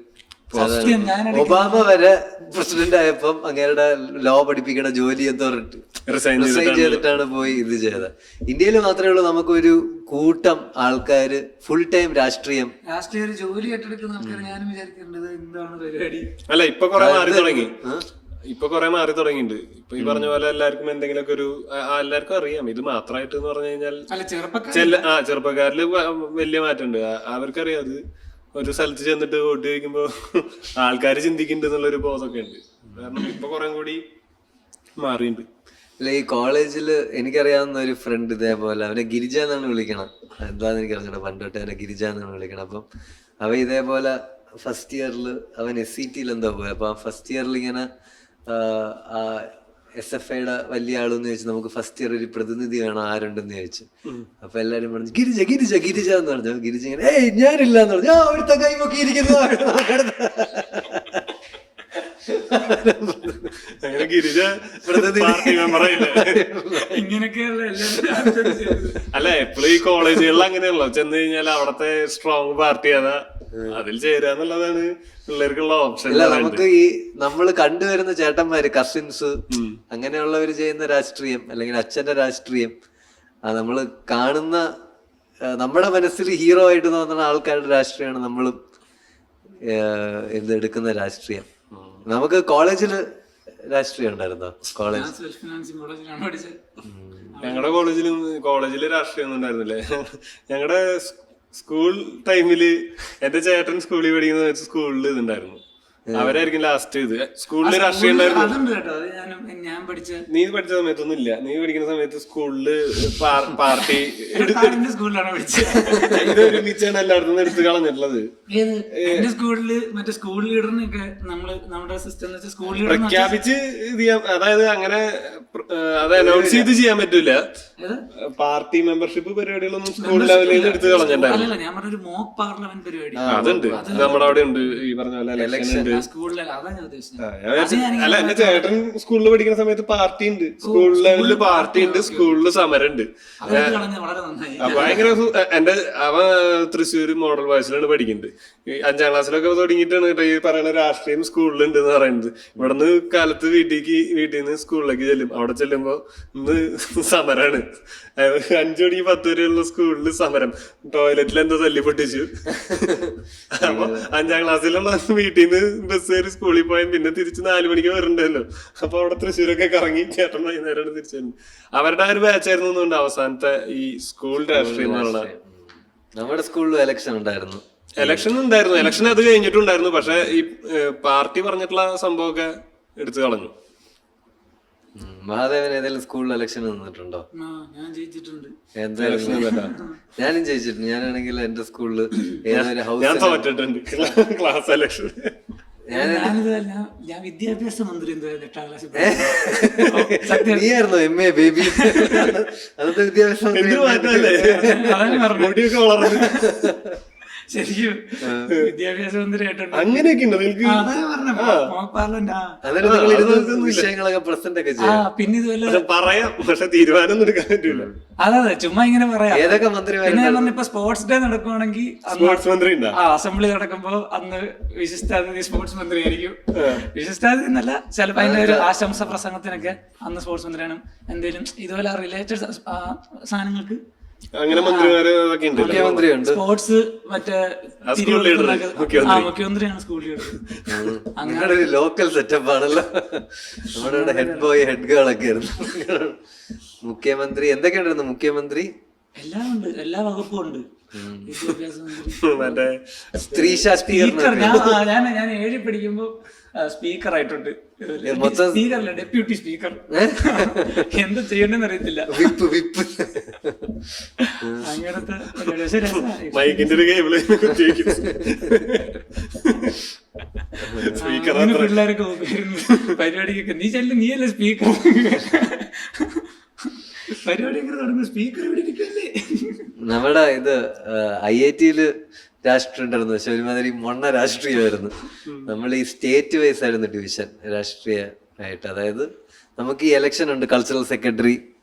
[SPEAKER 1] ഒബാമ വരെ പ്രസിഡന്റ് ആയപ്പം അങ്ങേരുടെ ലോ പഠിപ്പിക്കണ ജോലി എന്തോ റിസൈൻ ചെയ്തിട്ടാണ് പോയി ഇത് ചെയ്തത്. ഇന്ത്യയിൽ മാത്രമേ ഉള്ളൂ നമുക്കൊരു കൂട്ടം ആൾക്കാര് ഫുൾ ടൈം രാഷ്ട്രീയ
[SPEAKER 3] ജോലി ഏറ്റെടുക്കുന്ന ആൾക്കാർ. ഞാനും വിചാരിക്കേണ്ടത് എന്താണ് പരിപാടി.
[SPEAKER 2] അല്ല ഇപ്പൊ കുറെ മാറി തുടങ്ങിയിട്ടുണ്ട്. ഇപ്പൊ ഈ പറഞ്ഞ പോലെ എല്ലാവർക്കും എന്തെങ്കിലുമൊക്കെ ഒരു എല്ലാവർക്കും അറിയാം ഇത് മാത്രമായിട്ട് എന്ന് പറഞ്ഞു കഴിഞ്ഞാൽ. ചെറുപ്പക്കാരില് വലിയ മാറ്റമുണ്ട്. അവർക്കറിയാം അത് ഒരു സ്ഥലത്ത് ചെന്നിട്ട് വോട്ട് ചോദിക്കുമ്പോ ആൾക്കാര് ചിന്തിക്കുന്നുണ്ട് എന്നുള്ളൊരു ബോധമൊക്കെ ഉണ്ട്. കാരണം ഇപ്പൊ കുറെ കൂടി മാറിയിട്ടുണ്ട്.
[SPEAKER 1] അല്ല ഈ കോളേജില് എനിക്കറിയാവുന്ന ഒരു ഫ്രണ്ട് ഇതേപോലെ, അവനെ ഗിരിജ എന്നാണ് വിളിക്കണം, എന്താന്ന് എനിക്ക് അറിഞ്ഞോ, പണ്ടോട്ട് അവനെ ഗിരിജ എന്നാണ് വിളിക്കണം. അപ്പം അവൻ ഇതേപോലെ ഫസ്റ്റ് ഇയറിൽ അവൻ SCTയിൽ എന്തോ പോയി. അപ്പൊ ആ ഫസ്റ്റ് ഇയറിൽ ഇങ്ങനെ SFIയുടെ വലിയ ആളെന്ന് ചോദിച്ചു, നമുക്ക് ഫസ്റ്റ് ഇയർ ഒരു പ്രതിനിധി വേണം, ആരുണ്ടെന്ന് ചോദിച്ചു. അപ്പൊ എല്ലാരും പറഞ്ഞു ഗിരിജ ഗിരിജ ഗിരിജ എന്ന് പറഞ്ഞു. ഗിരിജ ഇങ്ങനെ ഏയ് ഞാനില്ല എന്ന് പറഞ്ഞു. അവിടുത്തെ കൈമൊക്കെ ഇരിക്കുന്നു.
[SPEAKER 2] ഗിരിജ അല്ല എപ്പോഴും ഈ കോളേജുകളിൽ അങ്ങനെയല്ലോ, ചെന്ന് കഴിഞ്ഞാൽ അവിടത്തെ സ്ട്രോങ് പാർട്ടി ഏതാ അതിൽ ചേരാന്നുള്ളതാണ് പിള്ളേർക്കുള്ള ഓപ്ഷൻ.
[SPEAKER 1] അല്ല നമുക്ക് ഈ നമ്മള് കണ്ടുവരുന്ന ചേട്ടന്മാര് കസിൻസ് അങ്ങനെയുള്ളവര് ചെയ്യുന്ന രാഷ്ട്രീയം അല്ലെങ്കിൽ അച്ഛന്റെ രാഷ്ട്രീയം, നമ്മള് കാണുന്ന നമ്മുടെ മനസ്സിൽ ഹീറോ ആയിട്ട് തോന്നുന്ന ആൾക്കാരുടെ രാഷ്ട്രീയമാണ് നമ്മളും എന്തെടുക്കുന്ന രാഷ്ട്രീയം. നമുക്ക് കോളേജില് രാഷ്ട്രീയം ഉണ്ടായിരുന്നോ?
[SPEAKER 2] ഞങ്ങളുടെ കോളേജില് രാഷ്ട്രീയം ഒന്നും ഉണ്ടായിരുന്നില്ലേ. ഞങ്ങളുടെ സ്കൂൾ ടൈമില് എന്റെ ചേട്ടൻ സ്കൂളിൽ പഠിക്കുന്ന സ്കൂളിൽ ഇതുണ്ടായിരുന്നു. അവരായിരിക്കും ലാസ്റ്റ് ഇത് സ്കൂളിൽ രാഷ്ട്രീയം ഉണ്ടായിരുന്നു. നീ പഠിച്ച സമയത്തൊന്നും ഇല്ല. നീ പഠിക്കുന്ന സമയത്ത് സ്കൂളില് പാർട്ടി ഇത് ഒരുമിച്ചാണ് എല്ലായിടത്തും എടുത്ത് കളഞ്ഞിട്ടുള്ളത്. പ്രഖ്യാപിച്ച് ഇത് ചെയ്യാൻ, അതായത് അങ്ങനെ അത് അനൗൺസ് ചെയ്ത് ചെയ്യാൻ പറ്റൂല. പാർട്ടി മെമ്പർഷിപ്പ് പരിപാടികളൊന്നും സ്കൂൾ ലെവലിൽ എടുത്ത് കളഞ്ഞിട്ടുണ്ടായിരുന്നു. അതുണ്ട്, നമ്മുടെ അവിടെ ഉണ്ട് ഈ പറഞ്ഞ പോലെ ഇലക്ഷൻ ഉണ്ട്. അല്ല എന്റെ ചേട്ടൻ സ്കൂളിൽ പഠിക്കുന്ന സമയത്ത് പാർട്ടി ഉണ്ട്, സ്കൂൾ ലെവലില് പാർട്ടി ഉണ്ട്, സ്കൂളില് സമരം ഉണ്ട്. ഭയങ്കര അവ തൃശ്ശൂർ മോഡൽ ബോയ്സിലാണ് പഠിക്കുന്നത്. 5ാം ക്ലാസ്സിലൊക്കെ തുടങ്ങിയിട്ടാണ് ഈ പറയുന്ന രാഷ്ട്രീയം സ്കൂളിലുണ്ട് എന്ന് പറയുന്നത്. ഇവിടുന്ന് കാലത്ത് വീട്ടിൽ നിന്ന് സ്കൂളിലേക്ക് ചെല്ലും. അവിടെ ചെല്ലുമ്പോ ഇന്ന് സമരാണ്. 5 മണിക്ക് 10 വരെയുള്ള സ്കൂളില് സമരം. ടോയ്ലറ്റിൽ എന്തോ തല്ലി പൊട്ടിച്ചു. അപ്പൊ 5ാം ക്ലാസ്സിലുള്ള വീട്ടിൽ നിന്ന് ബസ് കയറി സ്കൂളിൽ പോയാൽ പിന്നെ തിരിച്ച് 4 മണിക്ക് വരണ്ടല്ലോ. അപ്പൊ അവിടെ തൃശ്ശൂരൊക്കെ കറങ്ങി ചേട്ടൻ വൈകുന്നേരമാണ് തിരിച്ചു വരുന്നത്. അവരുടെ ആ ഒരു ബാച്ചായിരുന്നു അവസാനത്തെ ഈ സ്കൂൾ രാഷ്ട്രീയം എന്ന് പറഞ്ഞാൽ.
[SPEAKER 1] നമ്മുടെ സ്കൂളിലും എലക്ഷൻ ഉണ്ടായിരുന്നു.
[SPEAKER 2] എലക്ഷൻ അത് കഴിഞ്ഞിട്ടുണ്ടായിരുന്നു. പക്ഷെ ഈ പാർട്ടി പറഞ്ഞിട്ടുള്ള സംഭവമൊക്കെ എടുത്തു കളഞ്ഞു.
[SPEAKER 1] മഹാദേവൻ ഏതെങ്കിലും സ്കൂളിൽ ഇലക്ഷൻ നിന്നിട്ടുണ്ടോ? ഞാനും ജയിച്ചിട്ടുണ്ട്. ഞാനാണെങ്കിൽ എന്റെ സ്കൂളില്
[SPEAKER 2] ഞാൻ തോറ്റിട്ടുണ്ട് ക്ലാസ് ഇലക്ഷൻ.
[SPEAKER 3] ഞാൻ വിദ്യാഭ്യാസ മന്ത്രി എന്തായാലും 8ാം ക്ലാസ്സിൽ
[SPEAKER 1] നീയായിരുന്നു MA ബേബി? അന്നത്തെ വിദ്യാഭ്യാസ
[SPEAKER 2] മുടിയൊക്കെ വളർന്നു
[SPEAKER 3] ശരിക്കും വിദ്യാഭ്യാസ മന്ത്രി ആയിട്ടുണ്ട്.
[SPEAKER 2] അങ്ങനെയൊക്കെ ഉണ്ടോ നിങ്ങൾക്ക്?
[SPEAKER 1] വിഷയങ്ങളൊക്കെ പ്രസന്റ് ഒക്കെ ചെയ്യാം.
[SPEAKER 3] പിന്നെ ഇതുപോലെ
[SPEAKER 2] പറയാം, പക്ഷെ തീരുമാനം ഒന്നും എടുക്കാൻ പറ്റൂല.
[SPEAKER 3] അതെ ചുമ്മാ ഇങ്ങനെ പറയാം.
[SPEAKER 1] ഏതൊക്കെ മന്ത്രിമാർ?
[SPEAKER 3] പിന്നെ ഞാൻ പറഞ്ഞ ഇപ്പൊ സ്പോർട്സ് ഡേ നടക്കുവാണെങ്കിൽ
[SPEAKER 2] സ്പോർട്സ് മന്ത്രി ഉണ്ടോ?
[SPEAKER 3] അസംബ്ലി നടക്കുമ്പോ അന്ന് വിശിഷ്ടാതിഥി സ്പോർട്സ് മന്ത്രി ആയിരിക്കും. വിശിഷ്ടാതിഥി എന്നല്ല, ചിലപ്പോ അതിന്റെ ഒരു ആശംസ പ്രസംഗത്തിനൊക്കെ അന്ന് സ്പോർട്സ് മന്ത്രിയാണ്. എന്തെങ്കിലും ഇതുപോലെ റിലേറ്റഡ് സാധനങ്ങൾക്ക്
[SPEAKER 2] അങ്ങനെ മന്ത്രിമാര് ഉണ്ട്.
[SPEAKER 1] മുഖ്യമന്ത്രിയുണ്ട്.
[SPEAKER 3] സ്പോർട്സ് മറ്റേ മുഖ്യമന്ത്രിയാണ് സ്കൂൾ ലീഡർ.
[SPEAKER 1] അങ്ങനെ ഒരു ലോക്കൽ സെറ്റപ്പ് ആണല്ലോ. നമ്മുടെ ഇവിടെ ഹെഡ് ബോയ് ഹെഡ് ഗേൾ ഒക്കെ ആയിരുന്നു. മുഖ്യമന്ത്രി എന്തൊക്കെയുണ്ടായിരുന്നു? മുഖ്യമന്ത്രി
[SPEAKER 3] എല്ലാം ഉണ്ട്, എല്ലാ വകുപ്പും ഉണ്ട്. വിദ്യാഭ്യാസ മന്ത്രി,
[SPEAKER 1] സ്ത്രീ ശാക്തീകരണം.
[SPEAKER 3] ഞാൻ 7 പഠിക്കുമ്പോ സ്പീക്കർ ആയിട്ടുണ്ട്. സ്പീക്കറല്ല, ഡെപ്യൂട്ടി സ്പീക്കർ. എന്താ ചെയ്യണ്ടെന്ന് അറിയത്തില്ല.
[SPEAKER 1] വിപ്പ്
[SPEAKER 3] അങ്ങനത്തെ
[SPEAKER 2] മൈക്കിന്റെ ഒരു കേബിള്
[SPEAKER 3] പിള്ളേരൊക്കെ നോക്കായിരുന്നു പരിപാടിക്കൊക്കെ. നീ നീയല്ലേ സ്പീക്കർ? പരിപാടിയൊക്കെ തുടങ്ങും, സ്പീക്കർ ഇവിടെ കിട്ടല്ലേ?
[SPEAKER 1] നമ്മുടെ ഇത് IIT രാഷ്ട്രീയം ഉണ്ടായിരുന്നു, പക്ഷെ ഒരുമാതിരി മൊണ്ണ രാഷ്ട്രീയമായിരുന്നു. നമ്മൾ ഈ സ്റ്റേറ്റ് വൈസ് ആയിരുന്നു ഡിവിഷൻ രാഷ്ട്രീയ ആയിട്ട്. അതായത് നമുക്ക് ഈ ഇലക്ഷൻ ഉണ്ട്, കൾച്ചറൽ സെക്രട്ടറി,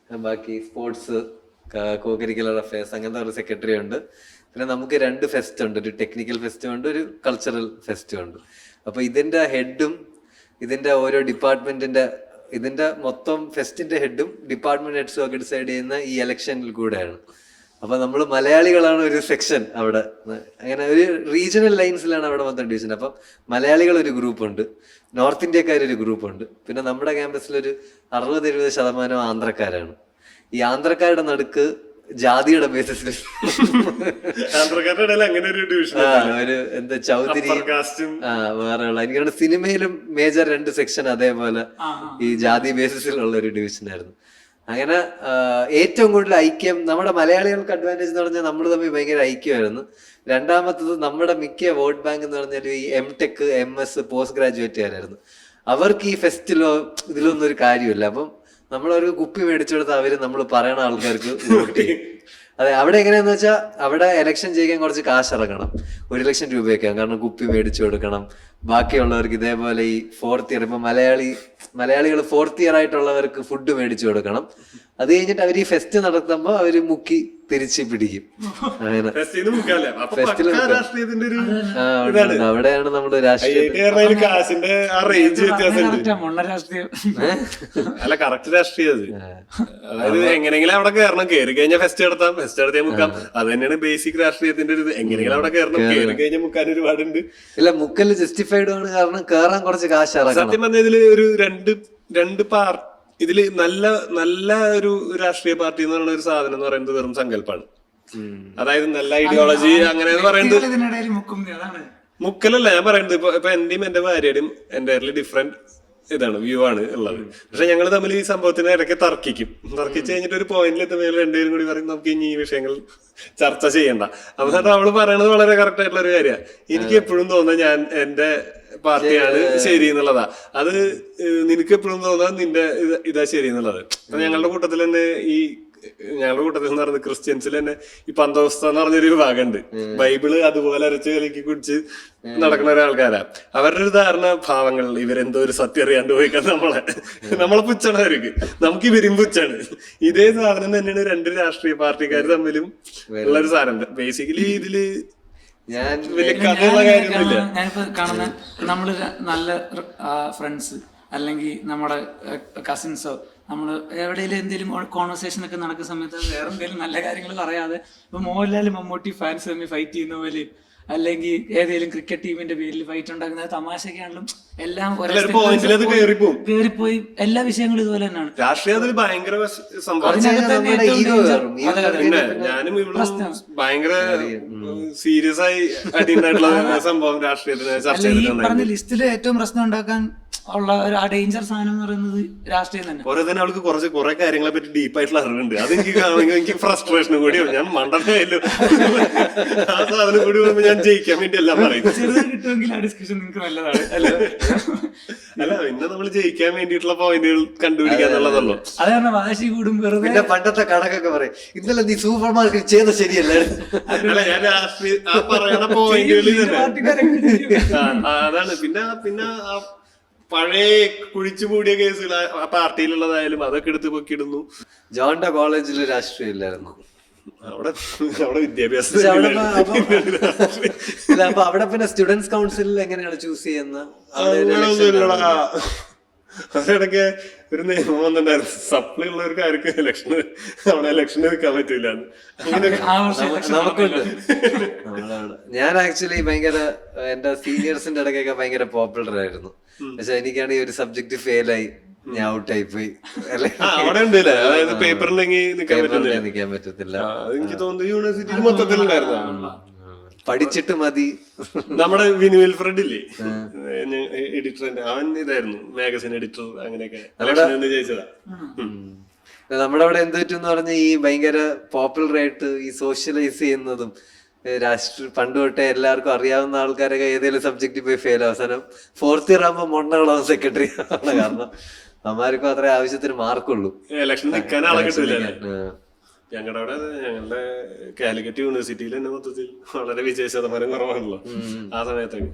[SPEAKER 1] ബാക്കി സ്പോർട്സ്, കോ കരിക്കുലർ അഫയേഴ്സ്, അങ്ങനത്തെ ഒരു സെക്രട്ടറി ഉണ്ട്. പിന്നെ നമുക്ക് 2 ഫെസ്റ്റ് ഉണ്ട്, ഒരു ടെക്നിക്കൽ ഫെസ്റ്റും ഉണ്ട്, ഒരു കൾച്ചറൽ ഫെസ്റ്റും ഉണ്ട്. അപ്പൊ ഇതിന്റെ ഹെഡും ഇതിന്റെ ഓരോ ഡിപ്പാർട്ട്മെന്റിന്റെ ഇതിന്റെ മൊത്തം ഫെസ്റ്റിന്റെ ഹെഡും ഡിപ്പാർട്ട്മെന്റ് ഹെഡ്സും ഒക്കെ ഡിസൈഡ് ചെയ്യുന്ന ഈ ഇലക്ഷനിൽ കൂടെയാണ്. അപ്പൊ നമ്മൾ മലയാളികളാണ് ഒരു സെക്ഷൻ അവിടെ. അങ്ങനെ ഒരു റീജിയണൽ ലൈൻസിലാണ് അവിടെ മൊത്തം ഡിവിഷൻ. അപ്പം മലയാളികൾ ഒരു ഗ്രൂപ്പ് ഉണ്ട്, നോർത്ത് ഇന്ത്യക്കാരൊരു ഗ്രൂപ്പ് ഉണ്ട്. പിന്നെ നമ്മുടെ ക്യാമ്പസിൽ ഒരു 60-70% ആന്ധ്രക്കാരാണ്. ഈ ആന്ധ്രക്കാരുടെ നടുക്ക് ജാതിയുടെ ബേസിസിൽ
[SPEAKER 2] അങ്ങനെ ഒരു ഡിവിഷൻ,
[SPEAKER 1] ഒരു എന്താ ചൗധരി വേറെയുള്ള, എനിക്ക് സിനിമയിലും മേജർ 2 സെക്ഷൻ അതേപോലെ ഈ ജാതി ബേസിസിലുള്ള ഒരു ഡിവിഷനായിരുന്നു. അങ്ങനെ ഏറ്റവും കൂടുതൽ ഐക്യം നമ്മുടെ മലയാളികൾക്ക് അഡ്വാൻറ്റേജ് എന്ന് പറഞ്ഞാൽ നമ്മൾ തമ്മിൽ ഭയങ്കര ഐക്യമായിരുന്നു. രണ്ടാമത്തത് നമ്മുടെ മിക്ക വോട്ട് ബാങ്ക് എന്ന് പറഞ്ഞാൽ ഈ MTech MS പോസ്റ്റ് ഗ്രാജുവേറ്റുകാരായിരുന്നു. അവർക്ക് ഈ ഫെസ്റ്റിലോ ഇതിലൊന്നും ഒരു കാര്യമില്ല. അപ്പം നമ്മളൊരു കുപ്പി മേടിച്ചു കൊടുത്താൽ അവര് നമ്മൾ പറയണ ആൾക്കാർക്ക് വോട്ട് ചെയ്യും. അതെ, അവിടെ എങ്ങനെയാന്ന് വെച്ചാൽ അവിടെ ഇലക്ഷൻ ചെയ്യാൻ കുറച്ച് കാശ് ഇറക്കണം, 1 ലക്ഷം രൂപയൊക്കെ. കാരണം കുപ്പി മേടിച്ചു കൊടുക്കണം. ബാക്കിയുള്ളവർക്ക് ഇതേപോലെ ഈ 4th ഇയർ, ഇപ്പൊ മലയാളികൾ 4th ഇയർ ആയിട്ടുള്ളവർക്ക് ഫുഡ് മേടിച്ചു കൊടുക്കണം. അത് കഴിഞ്ഞിട്ട് അവർ ഈ ഫെസ്റ്റ് നടത്തുമ്പോ അവര് മുക്കി തിരിച്ച് പിടിക്കും. അങ്ങനെ അവിടെയാണ് നമ്മുടെ രാഷ്ട്രീയം.
[SPEAKER 2] അല്ല, കറക്റ്റ് രാഷ്ട്രീയം. അതായത് എങ്ങനെയെങ്കിലും അവിടെ കയറണം, കയറി കഴിഞ്ഞാൽ ഫെസ്റ്റ് നടത്താം, ഫെസ്റ്റ് നടത്തിയാൽ മുക്കാം. അത് തന്നെയാണ് ബേസിക് രാഷ്ട്രീയത്തിന്റെ ഒരു ഇത്. എങ്ങനെയെങ്കിലും അവിടെ കയറണം, കയറി കഴിഞ്ഞാൽ മുക്കാൻ ഒരുപാടുണ്ട്.
[SPEAKER 1] ഇല്ല, മുക്കല് ജസ്റ്റിഫൈഡ് ആണ്, കാരണം കയറാൻ കുറച്ച് കാശ് ഇറക്കണം.
[SPEAKER 2] സത്യം പറഞ്ഞ ഇതില് ഒരു രണ്ട് പാർട്ടി, ഇതില് നല്ല ഒരു രാഷ്ട്രീയ പാർട്ടി എന്ന് പറയുന്ന ഒരു സാധനം എന്ന് പറയുന്നത് വെറും സങ്കല്പാണ്. അതായത് നല്ല ഐഡിയോളജി അങ്ങനെ പറയുന്നത് മുക്കലല്ല ഞാൻ പറയുന്നത്. ഇപ്പൊ എന്റെയും എന്റെ ഭാര്യയുടെയും എൻ്റയർലി ഡിഫറെന്റ് ഇതാണ്, വ്യൂ ആണ് ഉള്ളത്. പക്ഷെ ഞങ്ങൾ തമ്മിൽ ഈ സംഭവത്തിന് ഇടയ്ക്ക് തർക്കിച്ച് കഴിഞ്ഞിട്ട് ഒരു പോയിന്റിൽ എത്തുമ്പോൾ രണ്ടുപേരും കൂടി പറയും നമുക്ക് ഇനി ഈ വിഷയങ്ങൾ ചർച്ച ചെയ്യണ്ട. അപ്പൊ അവള് പറയണത് വളരെ കറക്റ്റ് ആയിട്ടുള്ള ഒരു കാര്യമാണ്. എനിക്ക് എപ്പോഴും തോന്നുന്നത് ഞാൻ എന്റെ പാർട്ടിയാണ് ശരി എന്നുള്ളതാ. അത് നിനക്ക് എപ്പോഴും തോന്നാൻ നിന്റെ ഇതാ ശരി എന്നുള്ളത്. അപ്പൊ ഞങ്ങളുടെ കൂട്ടത്തിൽ തന്നെ ഞങ്ങളുടെ കൂട്ടത്തിൽ എന്ന് പറയുന്നത് ക്രിസ്ത്യൻസിൽ തന്നെ ഈ പന്തോസ്ത എന്ന് പറഞ്ഞൊരു വിഭാഗമുണ്ട്. ബൈബിള് അതുപോലെ അരച്ച് കലക്കി കുടിച്ച് നടക്കുന്ന ഒരാൾക്കാരാ. അവരുടെ ഒരു ധാരണ, ഭാവങ്ങൾ ഇവരെന്തോ ഒരു സത്യം അറിയാണ്ട് പോയിക്കാൻ നമ്മളെ പുച്ഛാണ് അവർക്ക്, നമുക്ക് ഇവരും പുച്ഛാണ്. ഇതേ സാധനം തന്നെയാണ് 2 രാഷ്ട്രീയ പാർട്ടിക്കാർ തമ്മിലും ഉള്ളൊരു സാധനം. ബേസിക്കലി ഇതില്
[SPEAKER 3] ഞാനിപ്പോ കാണുന്ന നമ്മള് നല്ല ഫ്രണ്ട്സ് അല്ലെങ്കിൽ നമ്മുടെ കസിൻസോ നമ്മൾ എവിടെയെങ്കിലും എന്തെങ്കിലും കോൺവെർസേഷൻ ഒക്കെ നടക്കുന്ന സമയത്ത് വേറെ എന്തെങ്കിലും നല്ല കാര്യങ്ങൾ പറയാതെ ഇപ്പൊ മോഹൻലാൽ മമ്മൂട്ടി ഫാൻസ് തമ്മിൽ ഫൈറ്റ് ചെയ്യുന്ന പോലെ അല്ലെങ്കിൽ ഏതെങ്കിലും ക്രിക്കറ്റ് ടീമിന്റെ പേരിൽ ഫൈറ്റ് ഉണ്ടാക്കുന്നത് തമാശയൊക്കെയാണെങ്കിലും എല്ലാം
[SPEAKER 2] പോയിന്റിൽ അത് കയറിപ്പോവും.
[SPEAKER 3] കയറിപ്പോയി. എല്ലാ വിഷയങ്ങളും ഇതുപോലെ തന്നെയാണ്.
[SPEAKER 2] രാഷ്ട്രീയം അതിൽ ഭയങ്കര സംഭവം. പിന്നെ ഞാനും ഇവിടെ ഭയങ്കര സീരിയസ് ആയി അടിയുണ്ടായിട്ടുള്ള സംഭവം രാഷ്ട്രീയത്തിന് ചർച്ച ചെയ്തിട്ടുണ്ട്.
[SPEAKER 3] പറഞ്ഞ ലിസ്റ്റില് ഏറ്റവും പ്രശ്നം ഉണ്ടാക്കാൻ ഉള്ള ഒരു ഡേഞ്ചർ സാധനം എന്ന് പറയുന്നത് രാഷ്ട്രീയം തന്നെ.
[SPEAKER 2] കുറെ തന്നെ അവൾക്ക് കുറെ കാര്യങ്ങളെ പറ്റി ഡീപ്പായിട്ടുള്ള അറിവുണ്ട്. അത് എനിക്ക് കാണുമെങ്കിൽ എനിക്ക് ഫ്രസ്ട്രേഷനും കൂടിയാണ്. ഞാൻ മണ്ടനായാലും ആ സാധനം കൂടി വരുമ്പോ ഞാൻ ജയിക്കാൻ വേണ്ടി എല്ലാം പറയും.
[SPEAKER 3] കിട്ടുമെങ്കിൽ ആ ഡിസ്കഷൻ നിങ്ങൾക്ക് നല്ലതാണ്.
[SPEAKER 2] അല്ല പിന്നെ നമ്മൾ ജയിക്കാൻ വേണ്ടിയിട്ടുള്ള പോയിന്റുകൾ കണ്ടുപിടിക്കുക എന്നുള്ളതല്ലോ.
[SPEAKER 3] അതാണ് വാശി കൂടും വെറുതെ.
[SPEAKER 1] പിന്നെ പണ്ടത്തെ കണക്കൊക്കെ പറയും, ഇന്നലെ നീ സൂപ്പർ മാർക്കറ്റ് ചെയ്ത ശരിയല്ലായിരുന്നു.
[SPEAKER 2] അല്ല ഞാൻ രാഷ്ട്രീയ ആ പറയണ പോയിന്റുകളിൽ തന്നെ അതാണ്. പിന്നെ പഴയ കുഴിച്ചുകൂടിയ കേസുകൾ ആ പാർട്ടിയിലുള്ളതായാലും അതൊക്കെ എടുത്ത് പൊക്കിയിടുന്നു.
[SPEAKER 1] ജോണിന്റെ കോളേജിൽ രാഷ്ട്രീയം ഇല്ലായിരുന്നു.
[SPEAKER 2] അവിടെ വിദ്യാഭ്യാസം
[SPEAKER 1] അപ്പൊ അവിടെ പിന്നെ സ്റ്റുഡൻസ് കൗൺസിലിൽ എങ്ങനെയാണ് ചൂസ് ചെയ്യുന്നത്?
[SPEAKER 2] അതിടയ്ക്ക് ഒരു നിയമം വന്നിട്ടുണ്ടായിരുന്നു, സപ്ലൈ ഉള്ളവർക്ക് ആർക്കും അവിടെ ഇലക്ഷന് നിൽക്കാൻ പറ്റൂല.
[SPEAKER 1] നമുക്കുണ്ട്. ഞാൻ ആക്ച്വലി ഭയങ്കര എന്റെ സീനിയേഴ്സിന്റെ ഇടയ്ക്കൊക്കെ ഭയങ്കര പോപ്പുലർ ആയിരുന്നു. പക്ഷെ എനിക്കാണെങ്കിൽ ഒരു സബ്ജക്ട് ഫെയിലായി, ഞാൻ ഔട്ടായി പോയി.
[SPEAKER 2] അവിടെ ഉണ്ടല്ലേ, അതായത് പേപ്പറിലെങ്കിൽ
[SPEAKER 1] നിൽക്കാൻ പറ്റത്തില്ല.
[SPEAKER 2] എനിക്ക് തോന്നുന്നു യൂണിവേഴ്സിറ്റിയിൽ മൊത്തത്തിലുണ്ടായിരുന്നു.
[SPEAKER 1] പഠിച്ചിട്ട് മതി.
[SPEAKER 2] നമ്മുടെ വിനു വിൽഫ്രഡ് ഇല്ലേ എഡിറ്ററിന്റെ, അവൻ ഇതായിരുന്നു മാഗസിൻ എഡിറ്റർ. അങ്ങനെയൊക്കെ ജയിച്ചതാ.
[SPEAKER 1] നമ്മുടെ അവിടെ എന്ത് പറ്റുമെന്ന് പറഞ്ഞ ഈ ഭയങ്കര പോപ്പുലർ ആയിട്ട് ഈ സോഷ്യലൈസ് ചെയ്യുന്നതും രാഷ്ട്രീയ പണ്ട് തൊട്ടേ എല്ലാവർക്കും അറിയാവുന്ന ആൾക്കാരൊക്കെ ഏതെങ്കിലും സബ്ജക്റ്റിൽ പോയി ഫെയിൽ, അവസാനം ഫോർത്ത് ഇയർ ആകുമ്പോൾ മൊണ്ണകളാവും സെക്രട്ടറി ആണ്. കാരണം അമ്മാർക്കും അത്രേ ആവശ്യത്തിന് മാർക്കുള്ളൂ.
[SPEAKER 2] ഇലക്ഷൻ നിൽക്കാൻ ആളെ കിട്ടില്ല. ഞങ്ങളുടെ കാലിക്കറ്റ് യൂണിവേഴ്സിറ്റിയിൽ തന്നെ മൊത്തത്തിൽ വളരെ വിജയ ശതമാനം കുറവാണല്ലോ ആ സമയത്തൊക്കെ.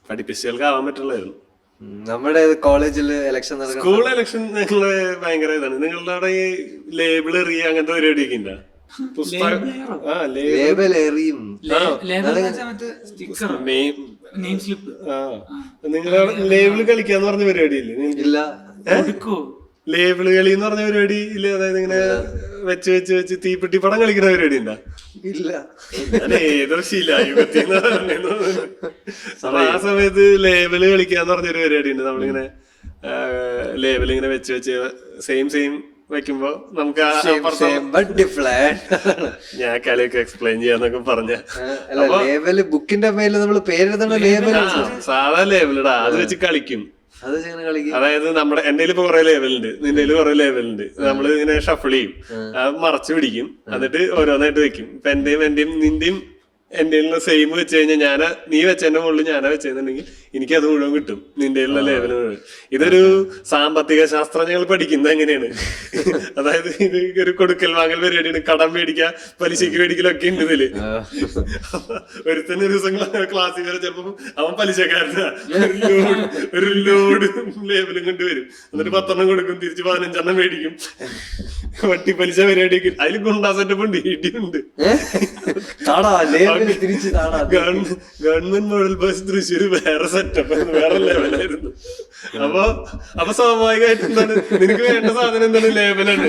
[SPEAKER 2] പഠിപ്പിച്ചുകൾക്ക് ആവാൻ പറ്റുള്ളായിരുന്നു.
[SPEAKER 1] നമ്മുടെ കോളേജിൽ ഇലക്ഷൻ
[SPEAKER 2] സ്കൂൾ ഇലക്ഷൻ ഞങ്ങള് ഭയങ്കര ഇതാണ്. നിങ്ങളുടെ അവിടെ ഈ ലേബിൾ എറിയ അങ്ങനത്തെ പരിപാടിയൊക്കെ ഉണ്ടോ? നിങ്ങളുടെ ലേബിള് കളിക്കാന്ന് പറഞ്ഞ പരിപാടിയില്ലേ?
[SPEAKER 1] ഇല്ല.
[SPEAKER 2] ലേബിള് കളി എന്ന് പറഞ്ഞ പരിപാടി ഇല്ല? അതായത് ഇങ്ങനെ വെച്ച് വെച്ച് വെച്ച് തീപ്പെട്ടി പടം കളിക്കുന്ന പരിപാടി ഉണ്ടോ?
[SPEAKER 1] ഇല്ല.
[SPEAKER 2] ഏതൊരു ശീലായുഗത്തി. അപ്പൊ ആ സമയത്ത് ലേബിള് കളിക്കാന്ന് പറഞ്ഞൊരു പരിപാടി ഉണ്ട്. നമ്മളിങ്ങനെ ലേബിൾ ഇങ്ങനെ വെച്ച് വെച്ച് സെയിം വെക്കുമ്പോ നമുക്ക് ഞാൻ കളിയൊക്കെ എക്സ്പ്ലെയിൻ ചെയ്യാന്നൊക്കെ പറഞ്ഞ
[SPEAKER 1] ബുക്കിന്റെ മേലെ നമ്മള് പേരെഴുതണ ലേബൽ,
[SPEAKER 2] സാധാ ലേബിളിടാ, അത് വെച്ച് കളിക്കും. അതായത് നമ്മുടെ എന്റെ ഇപ്പൊ കുറെ ലേബലുണ്ട്, നിന്റെ കുറെ ലേബലുണ്ട്. നമ്മള് ഇങ്ങനെ ഷഫിൾ ചെയ്യും, അത് മറച്ചു പിടിക്കും, എന്നിട്ട് ഓരോന്നായിട്ട് വെക്കും. ഇപ്പൊ എന്റെയും നിന്റെയും എന്റെ സെയിം വെച്ച് കഴിഞ്ഞാൽ നീ വെച്ചതിന്റെ മുകളിൽ ഞാനാ വെച്ചെന്നുണ്ടെങ്കിൽ എനിക്ക് അത് മുഴുവൻ കിട്ടും, നിന്റെ ലേബൽ മുഴുവൻ. ഇതൊരു സാമ്പത്തിക ശാസ്ത്രജ്ഞങ്ങൾ പഠിക്കുന്നത് എങ്ങനെയാണ്. അതായത് ഇത് ഒരു കൊടുക്കൽ വാങ്ങൽ പരിപാടിയാണ്. കടം മേടിക്കുക, പലിശക്ക് മേടിക്കലൊക്കെ ഉണ്ട് ഇതില്. ഒരുത്തന്നെ ഒരു ദിവസം ക്ലാസ്സിൽ വരെ ചിലപ്പോ അവൻ പലിശക്കാരനാ, ഒരു ലോഡ് ലേബലും കൊണ്ടുവരും. എന്നിട്ട് 10 കൊടുക്കും, തിരിച്ച് 15 മേടിക്കും. വട്ടി പലിശ പരിപാടിയൊക്കെ അതിൽ ഗുണ്ടാ സെറ്റപ്പ് ഉണ്ട്, ഇടിയുണ്ട്. ഗവൺമെന്റ് മോഡൽ ബസ് തൃശ്ശൂർ വേറെ സെറ്റപ്പ്, വേറെ ലെവലായിരുന്നു. അപ്പൊ സ്വാഭാവികമായിട്ട് എന്താണ്, നിനക്ക് വേണ്ട സാധനം എന്താണ്? ലേബലാണ്.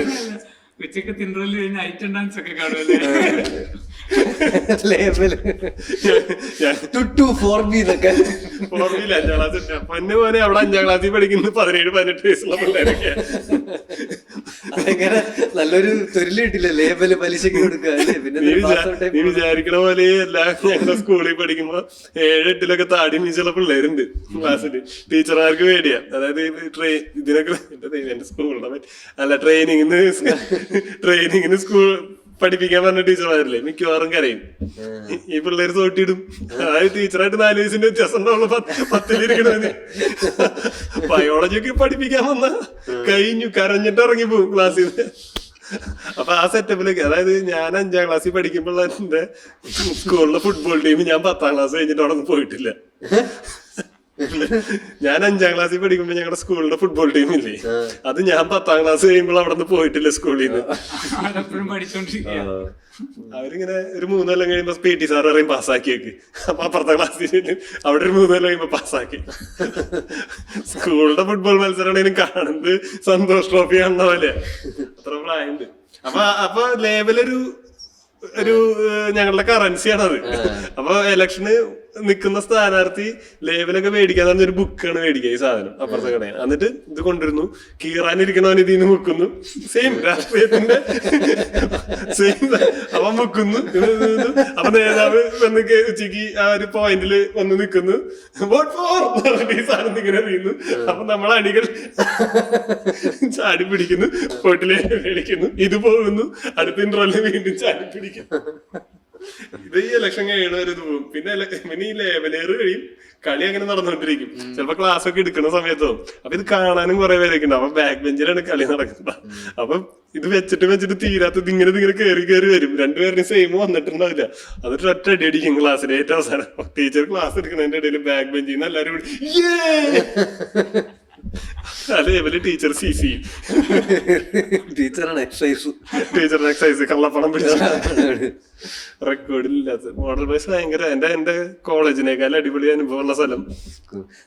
[SPEAKER 3] ഉച്ചക്ക് തിണ്ടറിൽ കഴിഞ്ഞ ഐറ്റം ഡാൻസ് ഒക്കെ കാണുമല്ലേ?
[SPEAKER 2] പൊന്നു പോലെ അവിടെ 5ാം ക്ലാസ്സിൽ പഠിക്കുന്നത് 17-18 വയസ്സുള്ള പിള്ളേരൊക്കെ.
[SPEAKER 1] നല്ലൊരു തൊഴിൽ കിട്ടില്ല ലേബല് പലിശക്ക് കൊടുക്കുക.
[SPEAKER 2] നീ വിചാരിക്കണ പോലെ എല്ലാം ഞങ്ങളുടെ സ്കൂളിൽ പഠിക്കുമ്പോ 7-8 താടി മീച്ചുള്ള പിള്ളേരുണ്ട് ക്ലാസ്സിൽ. ടീച്ചർമാർക്ക് പേടിയാ. അതായത് ഇതിനൊക്കെ എന്റെ സ്കൂളിനെ അല്ല ട്രെയിനിങ്ങിന് സ്കൂൾ പഠിപ്പിക്കാൻ പറഞ്ഞ ടീച്ചർമാരില്ലേ, മിക്കവാറും കരയും. ഈ പിള്ളേര് തോട്ടിയിടും. അതായത് ടീച്ചറായിട്ട് 4 വയസ്സിന്റെ വ്യത്യാസം ഉണ്ടാവുള്ളൂ 10ലിരിക്കണേ. ബയോളജി ഒക്കെ പഠിപ്പിക്കാൻ വന്ന കഴിഞ്ഞു, കരഞ്ഞിട്ട് ഇറങ്ങി പോകും ക്ലാസ്സിൽ നിന്ന്. അപ്പൊ ആ സെറ്റപ്പിലേക്ക്, അതായത് ഞാൻ 5ാം ക്ലാസ്സിൽ പഠിക്കുമ്പോൾ എന്റെ സ്കൂളിലെ ഫുട്ബോൾ ടീം ഞാൻ 10ാം ക്ലാസ് കഴിഞ്ഞിട്ട് അവിടെ നിന്ന് പോയിട്ടില്ല. ഞാൻ 5ാം ക്ലാസ്സിൽ പഠിക്കുമ്പോ ഞങ്ങളുടെ സ്കൂളിന്റെ ഫുട്ബോൾ ടീമില്ലേ, അത് ഞാൻ 10ാം ക്ലാസ് കഴിയുമ്പോൾ അവിടെ നിന്ന് പോയിട്ടില്ല സ്കൂളിൽ നിന്ന്. അവരിങ്ങനെ ഒരു 3 കൊല്ലം കഴിയുമ്പോ PT സാർ അറിയും പാസ്സാക്കിയേക്ക്. അപ്പൊ അപ്പുറത്തെ ക്ലാസ്സിൽ അവിടെ ഒരു 3 കൊല്ലം കഴിയുമ്പോ പാസ്സാക്കി. സ്കൂളിന്റെ ഫുട്ബോൾ മത്സരം കാണുന്നത് സന്തോഷ് ട്രോഫി കാണുന്ന പോലെ അത്ര പ്രായമുണ്ട്. അപ്പൊ ലേബലൊരു ഞങ്ങളുടെ കറൻസിയാണത്. അപ്പൊ ഇലക്ഷന് നിൽക്കുന്ന സ്ഥാനാർത്ഥി ലേബലൊക്കെ മേടിക്കാൻ തന്നെ ഒരു ബുക്കാണ് മേടിക്കുക ഈ സാധനം അപ്പുറത്തെ കടയിൽ. എന്നിട്ട് ഇത് കൊണ്ടുവരുന്നു, കീറാനിരിക്കണവൻ ഇതിന്ന് മുക്കുന്നു, സെയിം രാഷ്ട്രീയത്തിന്റെ സെയിം അവൻ മുക്കുന്നു. അപ്പൊ നേതാവ് വന്ന് ഉച്ചക്ക് ആ ഒരു പോയിന്റിൽ വന്ന് നിൽക്കുന്നു, വോട്ട് ഫോർ ഈ സാധനം ഇങ്ങനെ അറിയുന്നു. അപ്പൊ നമ്മളെ അണികൾ ചാടി പിടിക്കുന്നു, വോട്ടിലെ മേടിക്കുന്നു, ഇത് പോകുന്നു, അടുത്ത ഇന്റർവെല്ലിൽ വീണ്ടും ചാടി പിടിക്കുന്നു. ഇത് ഈ ഇലക്ഷൻ കഴിയണ ഒരു ഇത് പോകും. പിന്നെ ഈ ലേബലേർ കഴിയും, കളി അങ്ങനെ നടന്നുകൊണ്ടിരിക്കും. ചിലപ്പോ ക്ലാസ് ഒക്കെ എടുക്കുന്ന സമയത്താവും. അപ്പൊ ഇത് കാണാനും കുറെ പേരൊക്കെ ഉണ്ടാവും. അപ്പൊ ബാക്ക് ബെഞ്ചിലാണ് കളി നടക്കുന്നത്. അപ്പൊ ഇത് വെച്ചിട്ട് തീരാത്തത് ഇങ്ങനെ കയറി വരും. രണ്ടുപേരും സെയിം വന്നിട്ടുണ്ടാവില്ല. അതൊരു ഒറ്റ അടി അടിക്കും ക്ലാസ്സിൽ ഏറ്റവും അവസാനം. ടീച്ചർ ക്ലാസ് എടുക്കുന്നതിന്റെ ഇടയിൽ ബാക്ക് ബെഞ്ചിൽ നിന്ന് എല്ലാവരും അതേപോലെ ടീച്ചർ CC
[SPEAKER 1] ടീച്ചറാണ് എക്സസൈസ്,
[SPEAKER 2] ടീച്ചറിന്റെ എക്സസൈസ് കള്ളപ്പണം പിടിച്ച റെക്കോർഡില്ലാത്ത മോഡൽ ബസ് ഭയങ്കര എന്റെ കോളേജിനേക്കാൾ അടിപൊളി അനുഭവമുള്ള സ്ഥലം.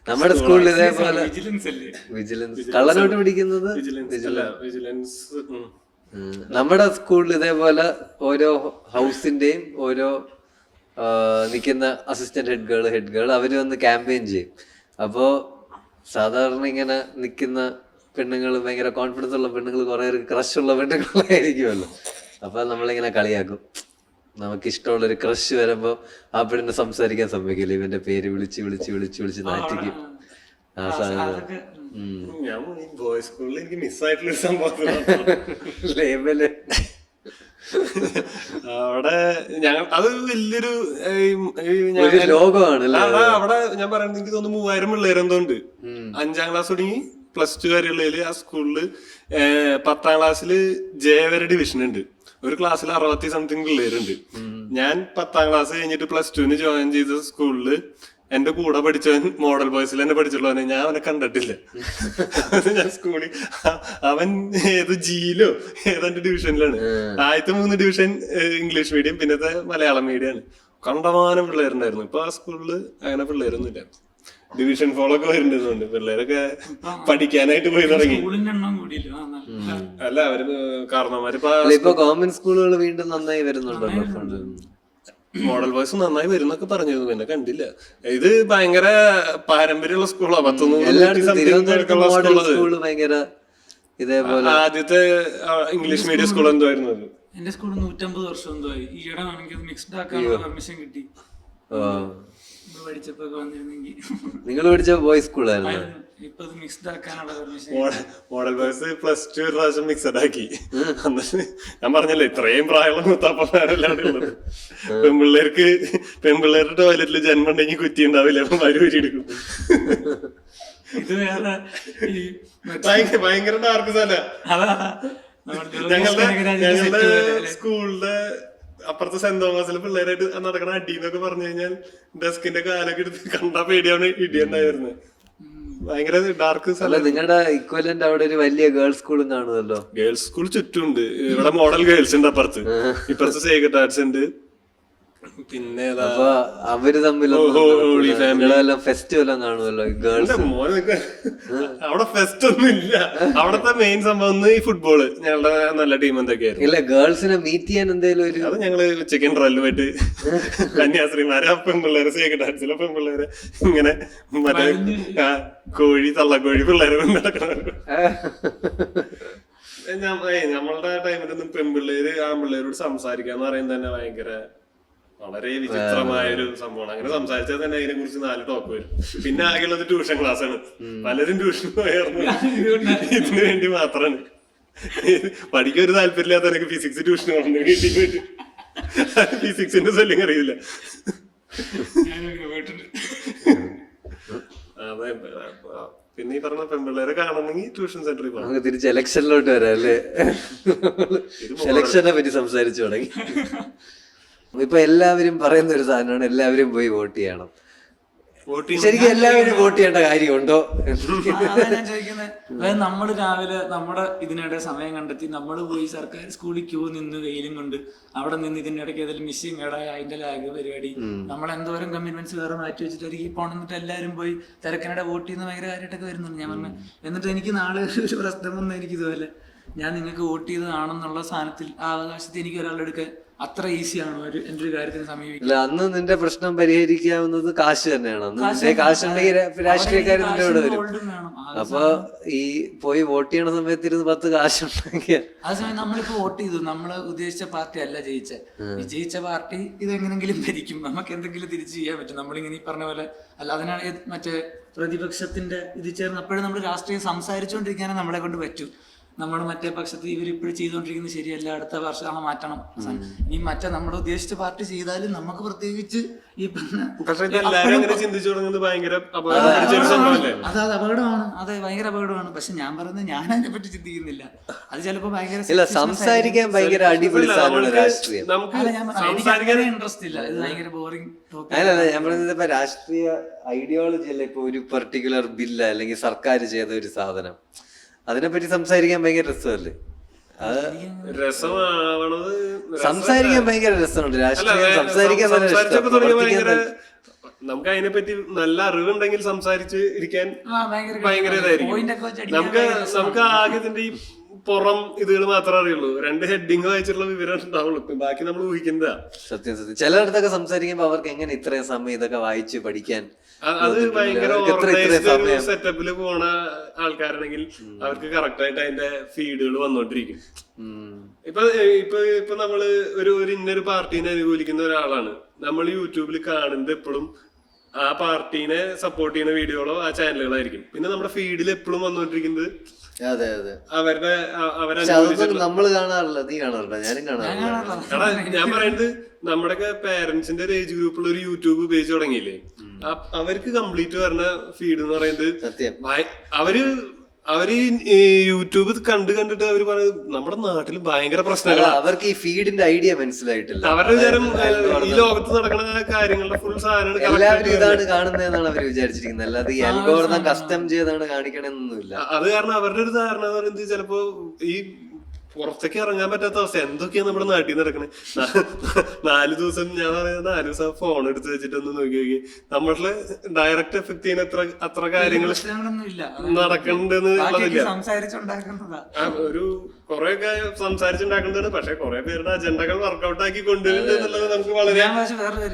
[SPEAKER 1] നമ്മുടെ സ്കൂളിൽ ഇതേപോലെ
[SPEAKER 3] വിജിലൻസ്
[SPEAKER 1] കള്ളനോട്ട് പിടിക്കുന്നത്
[SPEAKER 2] വിജിലൻസ്.
[SPEAKER 1] നമ്മുടെ സ്കൂളിൽ ഇതേപോലെ ഓരോ ഹൗസിന്റെയും ഓരോ നിൽക്കുന്ന അസിസ്റ്റന്റ് ഹെഡ് ഗേൾ അവര് വന്ന് ക്യാമ്പയിൻ ചെയ്യും. അപ്പോ സാധാരണ ഇങ്ങനെ നിൽക്കുന്ന പെണ്ണുങ്ങൾ, ഭയങ്കര കോൺഫിഡൻസ് ഉള്ള പെണ്ണുങ്ങൾ, കുറെ ക്രഷ് ഉള്ള പെണ്ണുങ്ങളായിരിക്കുമല്ലോ. അപ്പൊ നമ്മളിങ്ങനെ കളിയാക്കും. നമുക്ക് ഇഷ്ടമുള്ളൊരു ക്രഷ് വരുമ്പോ ആ പെണ്ണിനെ സംസാരിക്കാൻ സമ്മതിക്കില്ല, ഇവന്റെ പേര് വിളിച്ച് നാറ്റിക്കും. ആ സാധനം
[SPEAKER 2] ഞാൻ ബോയ്സ് സ്കൂളിൽ എനിക്ക് മിസ്സായിട്ടുള്ളൊരു സംഭവം
[SPEAKER 1] ലേബല്
[SPEAKER 2] അവിടെ ഞങ്ങൾ അത് വലിയൊരു
[SPEAKER 1] ലോകമാണ്.
[SPEAKER 2] അവിടെ ഞാൻ പറയുന്നത് എനിക്ക് തോന്നുന്നു 3000 പിള്ളേരെന്തോ ഉണ്ട്. 5ാം ക്ലാസ് തുടങ്ങി +2 വരെയുള്ളതില് ആ സ്കൂളില് 10ാം ക്ലാസ്സില് J വരെ ഡിവിഷൻ ഉണ്ട്. ഒരു ക്ലാസ്സിൽ 60 സംതിങ് പിള്ളേരുണ്ട്. ഞാൻ 10ാം ക്ലാസ് കഴിഞ്ഞിട്ട് +2 ജോയിൻ ചെയ്ത സ്കൂളില് എന്റെ കൂടെ പഠിച്ചവൻ മോഡൽ ബോയ്സിൽ തന്നെ പഠിച്ചിട്ടുള്ളവനെ ഞാൻ അവനെ കണ്ടിട്ടില്ല. ഞാൻ സ്കൂളിൽ അവൻ ഏത് ജിയിലോ ഏതാണ്ട് ഡിവിഷനിലാണ്. ആദ്യത്തെ 3 ഡിവിഷൻ ഇംഗ്ലീഷ് മീഡിയം, പിന്നത്തെ മലയാളം മീഡിയം ആണ്. കണ്ടമാനം പിള്ളേരുണ്ടായിരുന്നു. ഇപ്പൊ ആ സ്കൂളില് അങ്ങനെ പിള്ളേരൊന്നും ഇല്ല. ഡിവിഷൻ 4 ഒക്കെ വരുന്നുണ്ട്. പിള്ളേരൊക്കെ പഠിക്കാനായിട്ട് പോയി തുടങ്ങി. അല്ല അവര് കാരണന്മാര്
[SPEAKER 1] ഇപ്പൊ ഗവൺമെന്റ് സ്കൂളുകൾ വീണ്ടും നന്നായി വരുന്നുണ്ടല്ലോ.
[SPEAKER 2] മോഡൽ ബോയ്സ് നന്നായി വരുന്നൊക്കെ പറഞ്ഞിരുന്നു, പിന്നെ കണ്ടില്ല. ഇത് ഭയങ്കര പാരമ്പര്യമുള്ള സ്കൂളാ.
[SPEAKER 1] 100 ഭയങ്കര ഇതേപോലെ.
[SPEAKER 2] ആദ്യത്തെ ഇംഗ്ലീഷ് മീഡിയം സ്കൂൾ എന്തായിരുന്നു?
[SPEAKER 3] എന്റെ സ്കൂൾ 150 വർഷം എന്തോ ആയി. ഈയിടെ ആണെങ്കിൽ മിക്സ്ഡ് ആക്കാനുള്ള പെർമിഷൻ കിട്ടി. പഠിച്ചപ്പോ വന്നിരുന്നെങ്കിൽ.
[SPEAKER 1] നിങ്ങൾ പഠിച്ച ബോയ്സ് സ്കൂളായിരുന്നു.
[SPEAKER 3] ഇപ്പൊ മിക്സ്ഡ് ആക്കാനുള്ള പെർമിഷൻ.
[SPEAKER 2] മോഡൽ ബോയ്സ് +2 ഒരു പ്രാവശ്യം മിക്സഡ് ആക്കി. ഞാൻ പറഞ്ഞല്ലേ ഇത്രയും പ്രായമുള്ള മുത്താപ്പന്മാരല്ലാണ്ട് ഉള്ളത്. പെൺപിള്ളേരുടെ ടോയ്ലറ്റിൽ ജന്മം ഉണ്ടെങ്കിൽ കുറ്റി ഉണ്ടാവില്ല, മരുവരിയെടുക്കും.
[SPEAKER 3] ഇത് വേറെ
[SPEAKER 2] ഭയങ്കര ഡാർക്ക് സ്ഥല. ഞങ്ങളുടെ സ്കൂളിലെ അപ്പുറത്തെ സെന്റ് തോമസിലെ പിള്ളേരായിട്ട് നടക്കണ അടിന്നൊക്കെ പറഞ്ഞു കഴിഞ്ഞാൽ ഡെസ്കിന്റെ കാലൊക്കെ എടുത്ത് കണ്ടാ പേടിയാണ് ഇടിയുണ്ടായിരുന്നത്. ഭയങ്കര ഡാർക്ക് സ്ഥലം.
[SPEAKER 1] നിങ്ങളുടെ ഇക്വലന്റ് അവിടെ ഒരു വലിയ ഗേൾസ് സ്കൂളും കാണുമല്ലോ.
[SPEAKER 2] ഗേൾസ് സ്കൂൾ ചുറ്റുമുണ്ട്. ഇവിടെ മോഡൽ ഗേൾസ് ഉണ്ട് അപ്പുറത്ത്, ഇപ്പുറത്ത് സേക്രഡ് ആർട്സ് ഉണ്ട്. പിന്നെ
[SPEAKER 1] അവര് തമ്മിൽ ഫെസ്റ്റിവൽ കാണുമല്ലോ ഗേൾസ്.
[SPEAKER 2] അവിടെ ഫെസ്റ്റ് ഒന്നും ഇല്ല. അവിടത്തെ മെയിൻ സംഭവം ഈ ഫുട്ബോള്. ഞങ്ങളുടെ നല്ല ടീം എന്തൊക്കെയായിരുന്നു.
[SPEAKER 1] ഇല്ല, ഗേൾസിനെ മീറ്റ് ചെയ്യാൻ എന്തെങ്കിലും ഒരു
[SPEAKER 2] അത് ഞങ്ങള് ഉച്ചയ്ക്ക് ഇന്റർവെല്ലുമായിട്ട് കന്യാസ്ത്രീമാരെ പെൺപിള്ളേരെ സേക്രഡ് ആർട്സിലെ പെൺപിള്ളേരെ ഇങ്ങനെ മറ്റേ കോഴി തള്ളക്കോഴി പിള്ളേരെ കൊണ്ട് നടക്കണം. നമ്മളുടെ ടൈമിലൊന്നും പെൺപിള്ളേര് ആൺപിള്ളേരോട് സംസാരിക്കാന്ന് പറയുന്നത് തന്നെ ഭയങ്കര വളരെ വിചിത്രമായൊരു സംഭവമാണ്. അങ്ങനെ സംസാരിച്ചാൽ തന്നെ അതിനെ കുറിച്ച് 4 ടോക്ക് വരും. പിന്നെ ആകെയുള്ളത് ട്യൂഷൻ ക്ലാസ് ആണ്. പലരും ട്യൂഷൻ പോയായിരുന്നു ഇതിനു വേണ്ടി മാത്രമാണ്. പഠിക്കാൻ ഒരു താല്പര്യമില്ലാത്ത എനിക്ക് ഫിസിക്സ് ട്യൂഷൻ പറഞ്ഞു വീട്ടിൽ പോയിട്ട്. ഫിസിക്സിന്റെ സ്പെല്ലിംഗ് അറിയില്ല. അതെ, പിന്നെ ഈ പറഞ്ഞ പെൺപിള്ളേരെ കാണണമെങ്കിൽ ട്യൂഷൻ സെന്ററിൽ പോകാം.
[SPEAKER 1] നമുക്ക് തിരിച്ച് എലക്ഷനിലോട്ട് വരാം അല്ലേ? എലക്ഷനെ പറ്റി സംസാരിച്ചു തുടങ്ങി. ഇപ്പൊ എല്ലാവരും പറയുന്ന ഒരു സാധനമാണ് എല്ലാവരും പോയി വോട്ട് ചെയ്യണം. ശരിക്കും എല്ലാവരും വോട്ട് ചെയ്യേണ്ട കാര്യമുണ്ടോ?
[SPEAKER 3] ഞാൻ ചോദിക്കുന്നത്, അതായത് നമ്മള് രാവിലെ നമ്മുടെ ഇതിനിടെ സമയം കണ്ടെത്തി നമ്മൾ പോയി സർക്കാർ സ്കൂളിൽ ക്യൂ നിന്ന് വെയിലും കൊണ്ട് അവിടെ നിന്ന് ഇതിനിടയ്ക്ക് ഏതെങ്കിലും മിസ്സിങ് കേടായ അതിന്റെ ലാഗ് പരിപാടി നമ്മൾ എന്തോരം കമ്മിറ്റ്മെന്റ്സ് വേറെ മാറ്റി വെച്ചിട്ടായിരിക്കും ഇപ്പോൾ എന്നിട്ട് എല്ലാവരും പോയി തിരക്കിനിടെ വോട്ട് ചെയ്യുന്ന ഭയങ്കര കാര്യമായിട്ടൊക്കെ വരുന്നുണ്ട്. ഞാൻ പറഞ്ഞു, എന്നിട്ട് എനിക്ക് നാളെ ഒരു പ്രശ്നം വന്നാൽ എനിക്ക് ഇതുപോലെ ഞാൻ നിങ്ങൾക്ക് വോട്ട് ചെയ്തതാണെന്നുള്ള സാധനത്തിൽ ആ അവകാശത്തിൽ എനിക്ക് ഒരാളുടെ അടുക്കെ അത്ര ഈസിയാണോ എന്റെ ഒരു കാര്യത്തിന് സമീപിക്കാൻ?
[SPEAKER 1] അല്ല, അന്ന് നിന്റെ പ്രശ്നം പരിഹരിക്കാവുന്നത് കാശ് തന്നെയാണ്. അന്ന് നിന്റെ കാശുണ്ടെങ്കിൽ രാഷ്ട്രീയക്കാർ നിന്റെ ഇവിടെ വരും. അപ്പൊ ഈ പോയി വോട്ട് ചെയ്യണ സമയത്ത് 10 കാശുണ്ടെങ്കിൽ
[SPEAKER 3] അതേസമയം നമ്മളിപ്പോ വോട്ട് ചെയ്തു, നമ്മള് ഉദ്ദേശിച്ച പാർട്ടി അല്ല വിജയിച്ച പാർട്ടി ഇതെങ്ങനെങ്കിലും ഭരിക്കും, നമുക്ക് എന്തെങ്കിലും തിരിച്ചു ചെയ്യാൻ പറ്റും. നമ്മളിങ്ങനെ ഈ പറഞ്ഞ പോലെ അല്ല, അതിനാണ് മറ്റേ പ്രതിപക്ഷത്തിന്റെ ഇത് ചേർന്ന് അപ്പോഴും നമ്മൾ രാഷ്ട്രീയം സംസാരിച്ചുകൊണ്ടിരിക്കാനേ നമ്മളെ കൊണ്ട് പറ്റൂ. നമ്മൾ മറ്റേ പക്ഷത്ത് ഇവരിപ്പോഴും ചെയ്തുകൊണ്ടിരിക്കുന്നത് ശരിയല്ല, അടുത്ത വർഷം മാറ്റണം. ഇനി മറ്റേ നമ്മുടെ ഉദ്ദേശിച്ച പാർട്ടി ചെയ്താലും നമുക്ക് പ്രത്യേകിച്ച് ഈ
[SPEAKER 2] പക്ഷെ എല്ലാവരും അങ്ങനെ ചിന്തിച്ചു തുടങ്ങുന്നത് ഭയങ്കര അപകടമാണ്.
[SPEAKER 3] അതെ, ഭയങ്കര അപകടമാണ്. പക്ഷെ ഞാൻ പറയുന്നത് ഞാൻ അതിനെ പറ്റി ചിന്തിക്കുന്നില്ല. അത് ചിലപ്പോ ഭയങ്കര
[SPEAKER 1] സംസാരിക്കാൻ ഭയങ്കര അടിപൊളി സാധനമാണ് രാഷ്ട്രീയം.
[SPEAKER 2] നമുക്ക്
[SPEAKER 3] ഇൻട്രസ്റ്റ് ഇല്ല, ഇത് ഭയങ്കര ബോറിംഗ്.
[SPEAKER 1] അല്ലല്ല, ഞാൻ പറയുന്നത് ഇപ്പൊ രാഷ്ട്രീയ ഐഡിയോളജി അല്ല. ഇപ്പൊ ഒരു പെർട്ടിക്കുലർ ബില്ല് അല്ലെങ്കിൽ സർക്കാർ ചെയ്ത ഒരു സാധനം, അതിനെപ്പറ്റി സംസാരിക്കാൻ ഭയങ്കര രസമല്ലേ? അത്
[SPEAKER 2] രസമാവണത്
[SPEAKER 1] സംസാരിക്കാൻ ഭയങ്കര രസമുണ്ട്. രാഷ്ട്രീയം സംസാരിക്കാൻ
[SPEAKER 2] നമുക്ക് അതിനെപ്പറ്റി നല്ല അറിവുണ്ടെങ്കിൽ സംസാരിച്ച് ഇരിക്കാൻ ഭയങ്കര ഇതായിരിക്കും. നമുക്ക് ആകെ ഇതിന്റെ ഈ പുറം ഇതുകൾ മാത്രമേ അറിയുള്ളൂ. 2 ഹെഡിങ് വായിച്ചിട്ടുള്ള വിവരം ഉണ്ടാവുള്ളൂ, ബാക്കി നമ്മൾ ഊഹിക്കുന്നതാ.
[SPEAKER 1] സത്യം. ചിലയിടത്തൊക്കെ സംസാരിക്കുമ്പോ അവർക്ക് എങ്ങനെ ഇത്രയും സമയം ഇതൊക്കെ വായിച്ച് പഠിക്കാൻ?
[SPEAKER 2] അത് ഭയങ്കര സെറ്റപ്പില് പോണ ആൾക്കാരാണെങ്കിൽ അവർക്ക് കറക്റ്റ് ആയിട്ട് അതിന്റെ ഫീഡുകൾ വന്നോണ്ടിരിക്കും. ഇപ്പൊ നമ്മള് ഒരു ഇന്നൊരു പാർട്ടീനെ അനുകൂലിക്കുന്ന ഒരാളാണ്, നമ്മൾ യൂട്യൂബിൽ കാണുന്നത് എപ്പോഴും ആ പാർട്ടീനെ സപ്പോർട്ട് ചെയ്യുന്ന വീഡിയോകളോ ആ ചാനലുകളായിരിക്കും. പിന്നെ നമ്മുടെ ഫീഡിൽ എപ്പോഴും വന്നോണ്ടിരിക്കുന്നത് അവരുടെ
[SPEAKER 1] നമ്മള് കാണാറില്ല. നീ കാണാറുണ്ടോ? ഞാനും കാണാറില്ല.
[SPEAKER 2] ഞാൻ പറയുന്നത് നമ്മുടെയൊക്കെ പേരന്റ്സിന്റെ ഒരു ഏജ് ഗ്രൂപ്പിൽ ഒരു യൂട്യൂബ് പേജ് തുടങ്ങിയില്ലേ, അവർക്ക് കംപ്ലീറ്റ് വരുന്ന ഫീഡ് എന്ന് പറയുന്നത് അവര് ഈ യൂട്യൂബ് കണ്ടിട്ട് അവര് പറയും നമ്മുടെ നാട്ടിൽ ഭയങ്കര പ്രശ്നങ്ങളാണ്.
[SPEAKER 1] അവർക്ക് ഈ ഫീഡിന്റെ ഐഡിയ മനസ്സിലായിട്ടില്ല.
[SPEAKER 2] അവരുടെ വിചാരം ഈ ലോകത്ത് നടക്കുന്ന കാര്യങ്ങളുടെ ഫുൾ സാധനങ്ങൾ
[SPEAKER 1] എല്ലാവരും ഇതാണ് കാണുന്നതെന്നാണ് അവർ വിചാരിച്ചിരിക്കുന്നത്. അല്ലാതെ ഈ അൽഗോരിതം കസ്റ്റം ചെയ്താണ് കാണിക്കണമെന്നൊന്നുമില്ല.
[SPEAKER 2] അത് കാരണം അവരുടെ ഒരു ധാരണ എന്ന് പറയുന്നത് ചിലപ്പോ ഈ പുറത്തേക്ക് ഇറങ്ങാൻ പറ്റാത്ത അവസ്ഥ. എന്തൊക്കെയാണ് നമ്മുടെ നാട്ടിൽ നടക്കണേ? 4 ദിവസം ഞാൻ പറയുന്നത് 4 ദിവസം ഫോൺ എടുത്ത് വെച്ചിട്ടൊന്ന് നോക്കി നമ്മളെ ഡയറക്റ്റ് എഫക്ട് ചെയ്യുന്ന അത്ര കാര്യങ്ങൾ നടക്കണ്ടെന്ന് ഒരു കൊറേയൊക്കെ സംസാരിച്ചുണ്ടാക്കേണ്ടതാണ്. പക്ഷെ കുറെ പേരുടെ അജണ്ടകൾ വർക്ക്ഔട്ട് ആക്കി കൊണ്ടുവരുന്നത് എന്നുള്ളത് നമുക്ക് വളരെ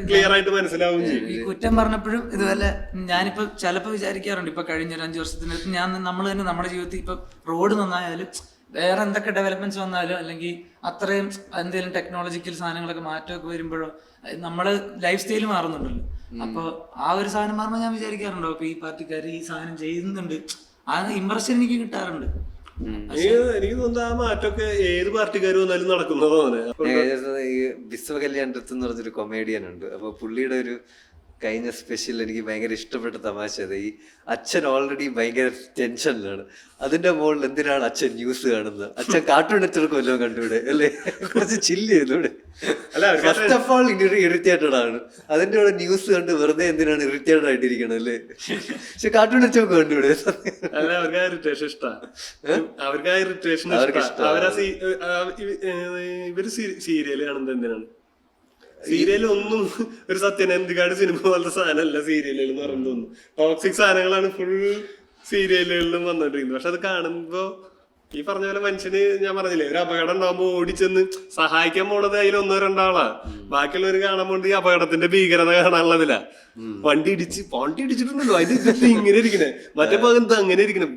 [SPEAKER 2] ക്ലിയർ ആയിട്ട് മനസ്സിലാവുകയും ചെയ്യും.
[SPEAKER 3] ഈ കുറ്റം പറഞ്ഞപ്പോഴും ഇതുപോലെ ഞാനിപ്പോ ചിലപ്പോ വിചാരിക്കാറുണ്ട്, ഇപ്പൊ കഴിഞ്ഞ ഒരു 5 വർഷത്തിനകത്ത് നമ്മൾ തന്നെ നമ്മുടെ ജീവിതത്തിൽ ഇപ്പൊ റോഡ് നന്നായാലും വേറെ എന്തൊക്കെ ഡെവലപ്മെന്റ്സ് വന്നാലും അല്ലെങ്കിൽ അത്രയും എന്തെങ്കിലും ടെക്നോളജിക്കൽ സാധനങ്ങളൊക്കെ മാറ്റമൊക്കെ വരുമ്പോഴോ നമ്മള് ലൈഫ് സ്റ്റൈൽ മാറുന്നുണ്ടല്ലോ. അപ്പൊ ആ ഒരു സാധനം മാറുമ്പോൾ ഞാൻ വിചാരിക്കാറുണ്ടോ അപ്പൊ ഈ പാർട്ടിക്കാർ ഈ സാധനം ചെയ്യുന്നുണ്ട്, ആ ഇമ്പ്രഷൻ എനിക്ക് കിട്ടാറുണ്ട്.
[SPEAKER 2] എനിക്ക് തോന്നുന്നു ആ മാറ്റമൊക്കെ ഏത് പാർട്ടിക്കാർ വന്നാലും നടക്കുന്നതോ.
[SPEAKER 1] ഈ വിശ്വകല്യാണത്ത് എന്ന് പറഞ്ഞൊരു കൊമേഡിയൻ ഉണ്ട്. അപ്പൊ പുള്ളിയുടെ ഒരു കഴിഞ്ഞ സ്പെഷ്യൽ എനിക്ക് ഭയങ്കര ഇഷ്ടപ്പെട്ട തമാശ അത്, ഈ അച്ഛൻ ഓൾറെഡി ഭയങ്കര ടെൻഷനിലാണ്, അതിന്റെ മുകളിൽ എന്തിനാണ് അച്ഛൻ ന്യൂസ് കാണുന്നത്? അച്ഛൻ കാർട്ടൂൺ നെറ്റ്വർക്ക് വല്ലതും കണ്ടുകൂടെ അല്ലേ? കുറച്ച് ചില്ല് ചെയ്തൂടെ? ഫസ്റ്റ് ഓഫ് ഓൾ ഇറിറ്റേറ്റഡ് ആണ്, അതിന്റെ കൂടെ ന്യൂസ് കണ്ട് വെറുതെ എന്തിനാണ് ഇറിറ്റേറ്റഡ് ആയിട്ടിരിക്കണം അല്ലേ? പക്ഷെ കാർട്ടൂൺ നെറ്റ്വർക്ക് കണ്ടുകൂടെ?
[SPEAKER 2] ഇവര് സീരിയല് കാണുന്നത് എന്തിനാണ്? സീരിയൽ ഒന്നും ഒരു സത്യനന്ദിക്കാട് സിനിമ പോലത്തെ സാധനമല്ല സീരിയലുകൾ എന്ന് പറയുന്നത്. തോന്നുന്നു ടോക്സിക് സാധനങ്ങളാണ് ഫുൾ സീരിയലുകളിലും വന്നോണ്ടിരിക്കുന്നത്. പക്ഷെ അത് കാണുമ്പോ ഈ പറഞ്ഞ പോലെ മനുഷ്യന്, ഞാൻ പറഞ്ഞില്ലേ, ഒരു അപകടം ഉണ്ടാകുമ്പോ ഓടിച്ചെന്ന് സഹായിക്കാൻ പോണത് അതിൽ 1-2 ആളാ. ബാക്കിയുള്ളവർ കാണാൻ പോണ്ട് ഈ അപകടത്തിന്റെ ഭീകരത കാണാനുള്ളതില്ല. വണ്ടി ഇടിച്ചിട്ടുണ്ടല്ലോ, അതിന് ഇങ്ങനെ ഇരിക്കണേ, മറ്റേ ഭാഗത്ത് അങ്ങനെ ഇരിക്കണേ,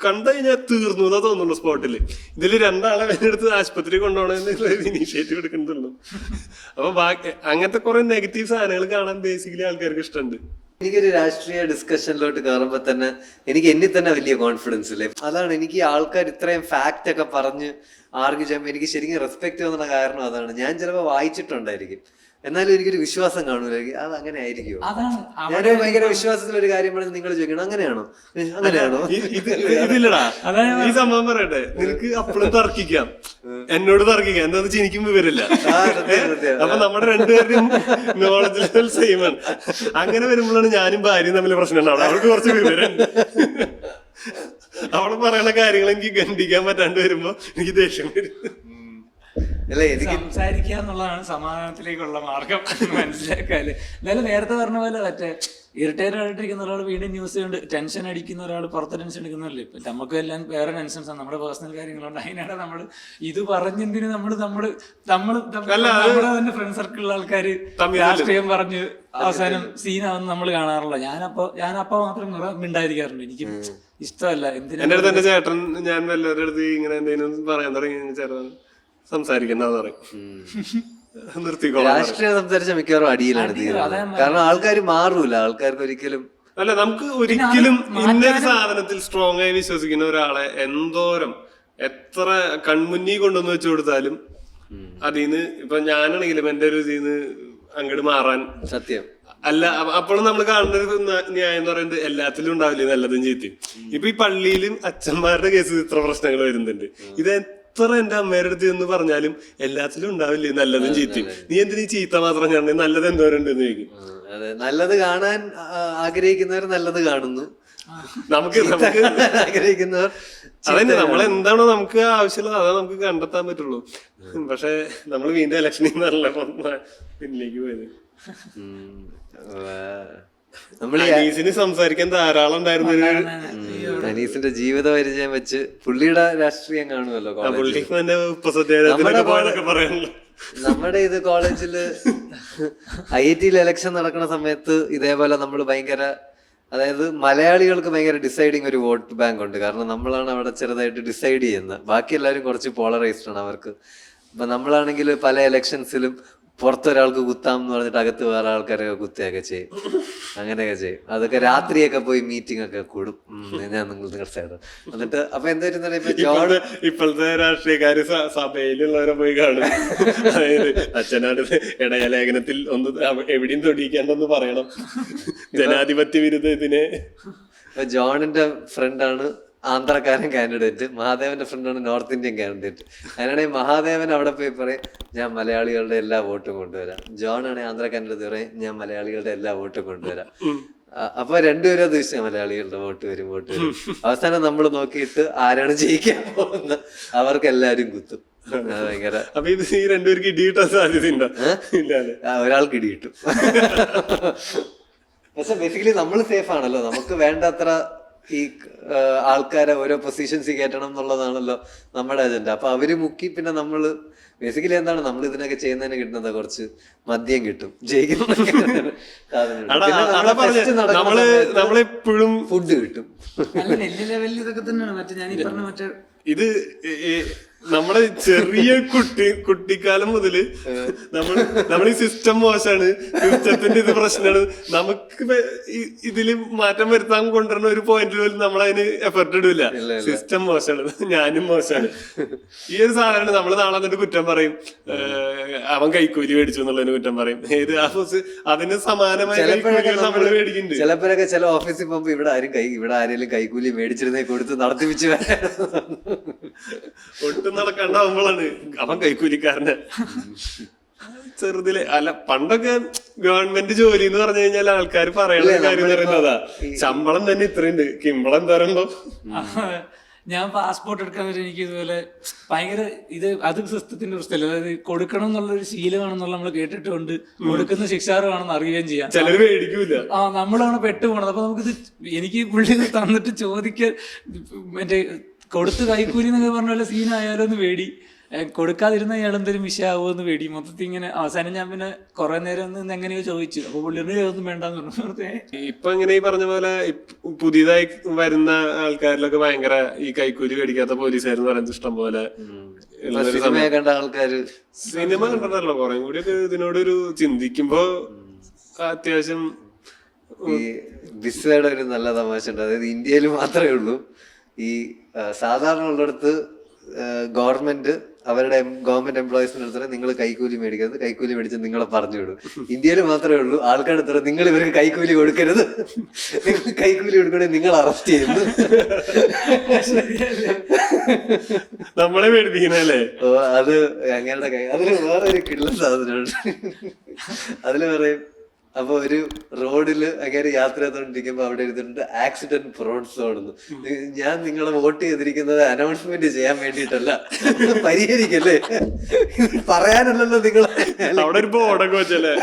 [SPEAKER 2] കണ്ടു കഴിഞ്ഞാൽ തീർന്നു എന്നാ തോന്നുള്ളൂ സ്പോട്ടില്. ഇതില് 2 ആളെ എടുത്ത് ആശുപത്രി കൊണ്ടുപോകണമെന്ന് ഇനീഷ്യേറ്റീവ് എടുക്കുന്നുള്ളൂ. അപ്പൊ ബാക്കി അങ്ങനത്തെ കുറെ നെഗറ്റീവ് സാധനങ്ങൾ കാണാൻ ബേസിക്കലി ആൾക്കാർക്ക് ഇഷ്ടമുണ്ട്.
[SPEAKER 1] എനിക്കൊരു രാഷ്ട്രീയ ഡിസ്കഷനിലോട്ട് കയറുമ്പോ തന്നെ എനിക്ക് എന്നിൽ തന്നെ വലിയ കോൺഫിഡൻസ് ഇല്ലേ. അതാണ് എനിക്ക് ആൾക്കാർ ഇത്രയും ഫാക്റ്റ് ഒക്കെ പറഞ്ഞ് ആർഗ്യൂ ചെയ്യുമ്പോൾ എനിക്ക് ശരിക്കും റെസ്പെക്ട് തോന്നുന്ന കാരണം അതാണ്. ഞാൻ ചിലപ്പോൾ വായിച്ചിട്ടുണ്ടായിരിക്കും, എന്നാലും എനിക്കൊരു വിശ്വാസം കാണൂലായിരിക്കും അത് അങ്ങനെ ആയിരിക്കുമോ. ഞാനൊരു ഭയങ്കര വിശ്വാസത്തിലൊരു കാര്യം പറഞ്ഞ് നിങ്ങൾ ചോദിക്കണം അങ്ങനെയാണോ
[SPEAKER 2] ഇതില്ലടാ. ഈ സംഭവം പറയട്ടെ, നിനക്ക് അപ്പോഴും തർക്കിക്കാം, എന്നോട് തർക്കിക്കാം, എന്താണെന്ന് വെച്ചാൽ എനിക്കും വിവരമില്ല. അപ്പൊ നമ്മുടെ 2 പേരുടെയും നോളജ് ലെവൽ സെയിം ആണ്. അങ്ങനെ വരുമ്പോഴാണ് ഞാനും ഭാര്യയും തമ്മിൽ പ്രശ്നം ഉണ്ടാവുന്നത്. അവൾക്ക് കുറച്ച് വിവരമുണ്ട്, അവള് പറയുന്ന കാര്യങ്ങൾ എനിക്ക് ഖണ്ഡിക്കാൻ പറ്റാണ്ട് വരുമ്പോ എനിക്ക് ദേഷ്യം വരും.
[SPEAKER 3] സംസാരിക്കുക എന്നുള്ളതാണ് സമാധാനത്തിലേക്കുള്ള മാർഗം മനസ്സിലാക്കാല്. എന്തായാലും നേരത്തെ പറഞ്ഞ പോലെ മറ്റേ ഇറിറ്റേറ്റഡ് ആയിട്ടിരിക്കുന്ന ഒരാൾ വീണ്ടും ന്യൂസ് കൊണ്ട് ടെൻഷൻ അടിക്കുന്ന ഒരാൾ പുറത്ത് ടെൻഷൻ എടുക്കുന്നതല്ലേ. ഇപ്പൊ നമുക്ക് എല്ലാം വേറെ ടെൻഷൻസ് ആണ്, നമ്മുടെ പേഴ്സണൽ കാര്യങ്ങളുണ്ട്. അതിനാണ് നമ്മൾ ഇത് പറഞ്ഞെന്തിന് നമ്മള് തന്നെ ഫ്രണ്ട് സർക്കിളിലുള്ള ആൾക്കാര് രാഷ്ട്രീയം പറഞ്ഞ് അവസാനം സീനാവുന്ന നമ്മൾ കാണാറില്ല. ഞാനപ്പോ മാത്രം മിണ്ടായിരിക്കാറുണ്ട്. എനിക്ക് ഇഷ്ടമല്ല.
[SPEAKER 2] എന്റെ അടുത്ത് എന്റെ ചേട്ടൻ, ഞാൻ എല്ലാവരുടെ അടുത്ത് ഇങ്ങനെ എന്തെങ്കിലും പറയാൻ തുടങ്ങി ചേട്ടൻ സംസാരിക്കുന്ന പറയും, നിർത്തിക്കോളാം.
[SPEAKER 1] രാഷ്ട്രീയം സംസാരിച്ച മിക്കവാറും അടിയിലാണ് തീരുന്നത്. കാരണം ആൾക്കാർ മാറൂല, ആൾക്കാർക്ക് ഒരിക്കലും
[SPEAKER 2] അല്ല, നമുക്ക് ഒരിക്കലും ഇന്നൊരു സാധനത്തിൽ സ്ട്രോങ് ആയി വിശ്വസിക്കുന്ന ഒരാളെ എന്തോരം എത്ര കൺമുന്നിൽ കൊണ്ടുവന്ന് വെച്ചു കൊടുത്താലും അതിന്ന് ഇപ്പൊ ഞാനാണെങ്കിലും എന്റെ ഒരു ഇതിന്ന് അങ്ങോട്ട് മാറാൻ
[SPEAKER 1] സത്യം
[SPEAKER 2] അല്ല. അപ്പോഴും നമ്മൾ കാണുന്ന ഒരു ന്യായം എന്ന് പറയുന്നത് എല്ലാത്തിലും ഉണ്ടാവില്ലേ നല്ലതും ചീത്തയും. ഇപ്പൊ ഈ പള്ളിയിലും അച്ഛന്മാരുടെ കേസിൽ ഇത്ര പ്രശ്നങ്ങൾ വരുന്നുണ്ട്. ഇത് എത്ര എന്റെ അമ്മയുടെ അടുത്ത് എന്ന് പറഞ്ഞാലും എല്ലാത്തിലും ഉണ്ടാവില്ലേ നല്ലതും ചീത്തയും. നീ എന്തിനീ ചീത്ത മാത്രം കാണുന്നത്, നല്ലത് എന്തോരുണ്ടെന്ന് ചോദിക്കും.
[SPEAKER 1] അതെ, നല്ലത് കാണാൻ ആഗ്രഹിക്കുന്നവർ നല്ലത് കാണുന്നു,
[SPEAKER 2] നമുക്ക്
[SPEAKER 1] ആഗ്രഹിക്കുന്നവർ
[SPEAKER 2] അതന്നെ നമ്മൾ എന്താണോ നമുക്ക് ആവശ്യമുള്ളത് അതാ നമുക്ക് കണ്ടെത്താൻ പറ്റുള്ളൂ. പക്ഷെ നമ്മൾ വീണ്ടും ഇലക്ഷനിൽ നിന്നല്ല പിന്നിലേക്ക് പോയത്. അനീസിന് സംസാരിക്കാൻ ധാരാളം ഉണ്ടായിരുന്നു.
[SPEAKER 1] അനീസിന്റെ ജീവിത പരിചയം വെച്ച് പുള്ളിയുടെ രാഷ്ട്രീയം കാണുമല്ലോ. നമ്മുടെ ഇത് കോളേജില് IIT ഇലക്ഷൻ നടക്കുന്ന സമയത്ത് ഇതേപോലെ നമ്മൾ ഭയങ്കര, അതായത് മലയാളികൾക്ക് ഭയങ്കര ഡിസൈഡിങ് ഒരു വോട്ട് ബാങ്ക് ഉണ്ട്. കാരണം നമ്മളാണ് അവിടെ ചെറുതായിട്ട് ഡിസൈഡ് ചെയ്യുന്നത്. ബാക്കി എല്ലാവരും കുറച്ച് പോളറൈസ്ഡ് ആണ് അവർക്ക്. അപ്പൊ നമ്മളാണെങ്കിൽ പല ഇലക്ഷൻസിലും പുറത്തൊരാൾക്ക് കുത്താം എന്ന് പറഞ്ഞിട്ട് അകത്ത് വേറെ ആൾക്കാരൊക്കെ കുത്തുകയൊക്കെ ചെയ്യും, അങ്ങനെയൊക്കെ ചെയ്യും. അതൊക്കെ രാത്രിയൊക്കെ പോയി മീറ്റിംഗ് ഒക്കെ കൂടും. ഞാൻ നിങ്ങളുടെ സൈഡ് എന്നിട്ട് അപ്പൊ എന്താ
[SPEAKER 2] ഇപ്പോഴത്തെ രാഷ്ട്രീയക്കാര് സഭയിലുള്ളവരെ പോയി കാണും. അതായത് അച്ഛനാട് ഇടയലേഖനത്തിൽ ഒന്ന് എവിടെയും തൊടിയിക്കാണ്ടെന്ന് പറയണം. ജനാധിപത്യ വിരുദ്ധ ഇതിനെ.
[SPEAKER 1] ജോണിന്റെ ഫ്രണ്ടാണ് ആന്ധ്രക്കാരൻ കാൻഡിഡേറ്റ്, മഹാദേവന്റെ ഫ്രണ്ടാണ് നോർത്ത് ഇന്ത്യൻ കാൻഡിഡേറ്റ്. അതിനാണെങ്കിൽ മഹാദേവൻ അവിടെ പോയി പറയും ഞാൻ മലയാളികളുടെ എല്ലാ വോട്ടും കൊണ്ടുവരാം. ജോൺ ആണെങ്കിൽ ആന്ധ്ര കാൻഡിഡേറ്റ് പറയും ഞാൻ മലയാളികളുടെ എല്ലാ വോട്ടും കൊണ്ടുവരാം. അപ്പൊ രണ്ടുപേരും ഉദ്ദേശിച്ച മലയാളികളുടെ വോട്ട് വരും. അവസാനം നമ്മൾ നോക്കിയിട്ട് ആരാണ് ജയിക്കാൻ പോകുന്നത് അവർക്ക് എല്ലാരും കുത്തും. ഭയങ്കര.
[SPEAKER 2] അപ്പൊ ഇത് ഈ രണ്ടുപേർക്ക് ഇടിയിട്ടാൻ സാധ്യതയുണ്ടോ?
[SPEAKER 1] ഒരാൾക്ക് ഇടി കിട്ടും. പക്ഷെ ബേസിക്കലി നമ്മൾ സേഫ് ആണല്ലോ. നമുക്ക് വേണ്ടത്ര ഈ ആൾക്കാരെ ഓരോ പൊസിഷൻസിൽ കയറ്റണം എന്നുള്ളതാണല്ലോ നമ്മുടെ അജണ്ട. അപ്പൊ അവര് മുക്കി പിന്നെ നമ്മള് ബേസിക്കലി എന്താണ് നമ്മൾ ഇതിനൊക്കെ ചെയ്യുന്നതിന് കിട്ടുന്നത് കുറച്ച് മദ്യം കിട്ടും,
[SPEAKER 2] നമ്മളെപ്പോഴും
[SPEAKER 1] ഫുഡ് കിട്ടും.
[SPEAKER 3] ഇതൊക്കെ തന്നെയാണ് മറ്റേ ഞാൻ ഈ പറഞ്ഞ മറ്റേ
[SPEAKER 2] ഇത് നമ്മളെ ചെറിയ കുട്ടിക്കാലം മുതല് നമ്മൾ ഈ സിസ്റ്റം മോശമാണ്, സിസ്റ്റത്തിന്റെ ഇത് പ്രശ്നമാണ്, നമുക്ക് ഇതില് മാറ്റം വരുത്താൻ കൊണ്ടുവരുന്ന ഒരു പോയിന്റ് പോലും നമ്മളതിന് എഫർട്ട് ഇടില്ല. സിസ്റ്റം മോശമാണ്, ഞാനും മോശമാണ്. ഈ ഒരു സാധനം നമ്മൾ നാളെ എന്നിട്ട് കുറ്റം പറയും, അവൻ കൈക്കൂലി മേടിച്ചു എന്നുള്ളതിന് കുറ്റം പറയും. ഏത് അതിന് സമാനമായ നമ്മള് മേടിക്കുന്നുണ്ട്.
[SPEAKER 1] ചിലപ്പോഴൊക്കെ ചില ഓഫീസിൽ പോകുമ്പോ ഇവിടെ ആരെങ്കിലും കൈക്കൂലി മേടിച്ചിരുന്നേ കൊടുത്ത് നടത്തിപ്പിച്ച്
[SPEAKER 2] ഒട്ടും നടക്കാണ്ടാവുമ്പോഴാണ് അവൻ കൈക്കൂലിക്കാരന്. ചെറുതിലെ അല്ല, പണ്ടൊക്കെ ഗവൺമെന്റ് ജോലി എന്ന് പറഞ്ഞു കഴിഞ്ഞാൽ ആൾക്കാർ പറയണ കാര്യം പറയുന്നതാ, ശമ്പളം തന്നെ ഇത്രയുണ്ട്, കിമ്പളം തരണ്ടോ.
[SPEAKER 3] ഞാൻ പാസ്പോർട്ട് എടുക്കാൻ വരെ എനിക്ക് ഇതുപോലെ ഭയങ്കര അത് സിസ്റ്റത്തിന്റെ പ്രശ്നമല്ല. അതായത് കൊടുക്കണം എന്നുള്ളൊരു ശീലമാണെന്നുള്ള നമ്മൾ കേട്ടിട്ടുണ്ട്. കൊടുക്കുന്ന ശിക്ഷാർഹമാണെന്ന് അറിയുകയും ചെയ്യാം.
[SPEAKER 2] ചിലര് മേടിക്കൂല.
[SPEAKER 3] നമ്മളാണ് പെട്ടുപോണത്. അപ്പൊ നമുക്കിത് എനിക്ക് പുള്ളി തന്നിട്ട് ചോദിക്കാൻ മറ്റേ കൊടുത്ത് കൈക്കൂലി എന്നൊക്കെ പറഞ്ഞ പോലെ സീനായാലോ എന്ന് പേടി, കൊടുക്കാതിരുന്ന ഇയാളെന്തെങ്കിലും വിഷയമാവുമെന്ന് പേടി. മൊത്തത്തിൽ ഇങ്ങനെ അവസാനം ഞാൻ പിന്നെ കുറെ നേരം നിന്ന് എങ്ങനെയോ ചോദിച്ചു. അപ്പൊ പുള്ളിയുടെ ഒന്നും വേണ്ടെന്ന് പറഞ്ഞു.
[SPEAKER 2] ഇപ്പൊ ഇങ്ങനെ ഈ പറഞ്ഞ പോലെ പുതിയതായി വരുന്ന ആൾക്കാരിലൊക്കെ ഭയങ്കര ഈ കൈക്കൂലി മേടിക്കാത്ത പോലീസുകാരെന്ന് പറയുന്നത് ഇഷ്ടം പോലെ
[SPEAKER 1] ആൾക്കാര്
[SPEAKER 2] സിനിമ കണ്ടിട്ടല്ലോ. കുറെ കൂടിയൊക്കെ ഇതിനോടൊരു ചിന്തിക്കുമ്പോ അത്യാവശ്യം.
[SPEAKER 1] ഈ ബിസ്വയുടെ ഒരു നല്ല തമാശ ഉണ്ട്. അതായത് ഇന്ത്യയിൽ മാത്രമേ ഉള്ളൂ ഈ സാധാരണ ഉള്ളിടത്ത് ഗവൺമെന്റ് അവരുടെ ഗവൺമെന്റ് എംപ്ലോയീസിന്റെ അടുത്ത് നിങ്ങൾ കൈക്കൂലി മേടിക്കരുത്, കൈക്കൂലി മേടിച്ച് നിങ്ങളെ പറഞ്ഞു വിടും. ഇന്ത്യയിൽ മാത്രമേ ഉള്ളൂ ആൾക്കാരുടെ അടുത്ത് നിങ്ങൾ ഇവർക്ക് കൈക്കൂലി കൊടുക്കരുത്, നിങ്ങൾ കൈക്കൂലി കൊടുക്കണേ നിങ്ങൾ അറസ്റ്റ് ചെയ്യുന്നു.
[SPEAKER 2] നമ്മളെ മേടിപ്പിക്കുന്നല്ലേ.
[SPEAKER 1] അത് അങ്ങനെ അതിന് വേറൊരു കിള്ള സാധനമുണ്ട്. അതില് പറയും അപ്പൊ ഒരു റോഡില് അങ്ങനെ യാത്ര ചെയ്തോണ്ടിരിക്കുമ്പോ അവിടെ എഴുതിയിട്ടുണ്ട് ആക്സിഡന്റ് പ്രോൺ സോൺ എന്ന്. ഞാൻ നിങ്ങളെ വോട്ട് ചെയ്തിരിക്കുന്നത് അനൗൺസ്മെന്റ് ചെയ്യാൻ വേണ്ടിട്ടല്ല, പരിഹരിക്കല്ലേ, പറയാനല്ലല്ലോ നിങ്ങൾ.
[SPEAKER 2] അവിടെ ഒരു ബോർഡൊക്കെ വെച്ചല്ലേ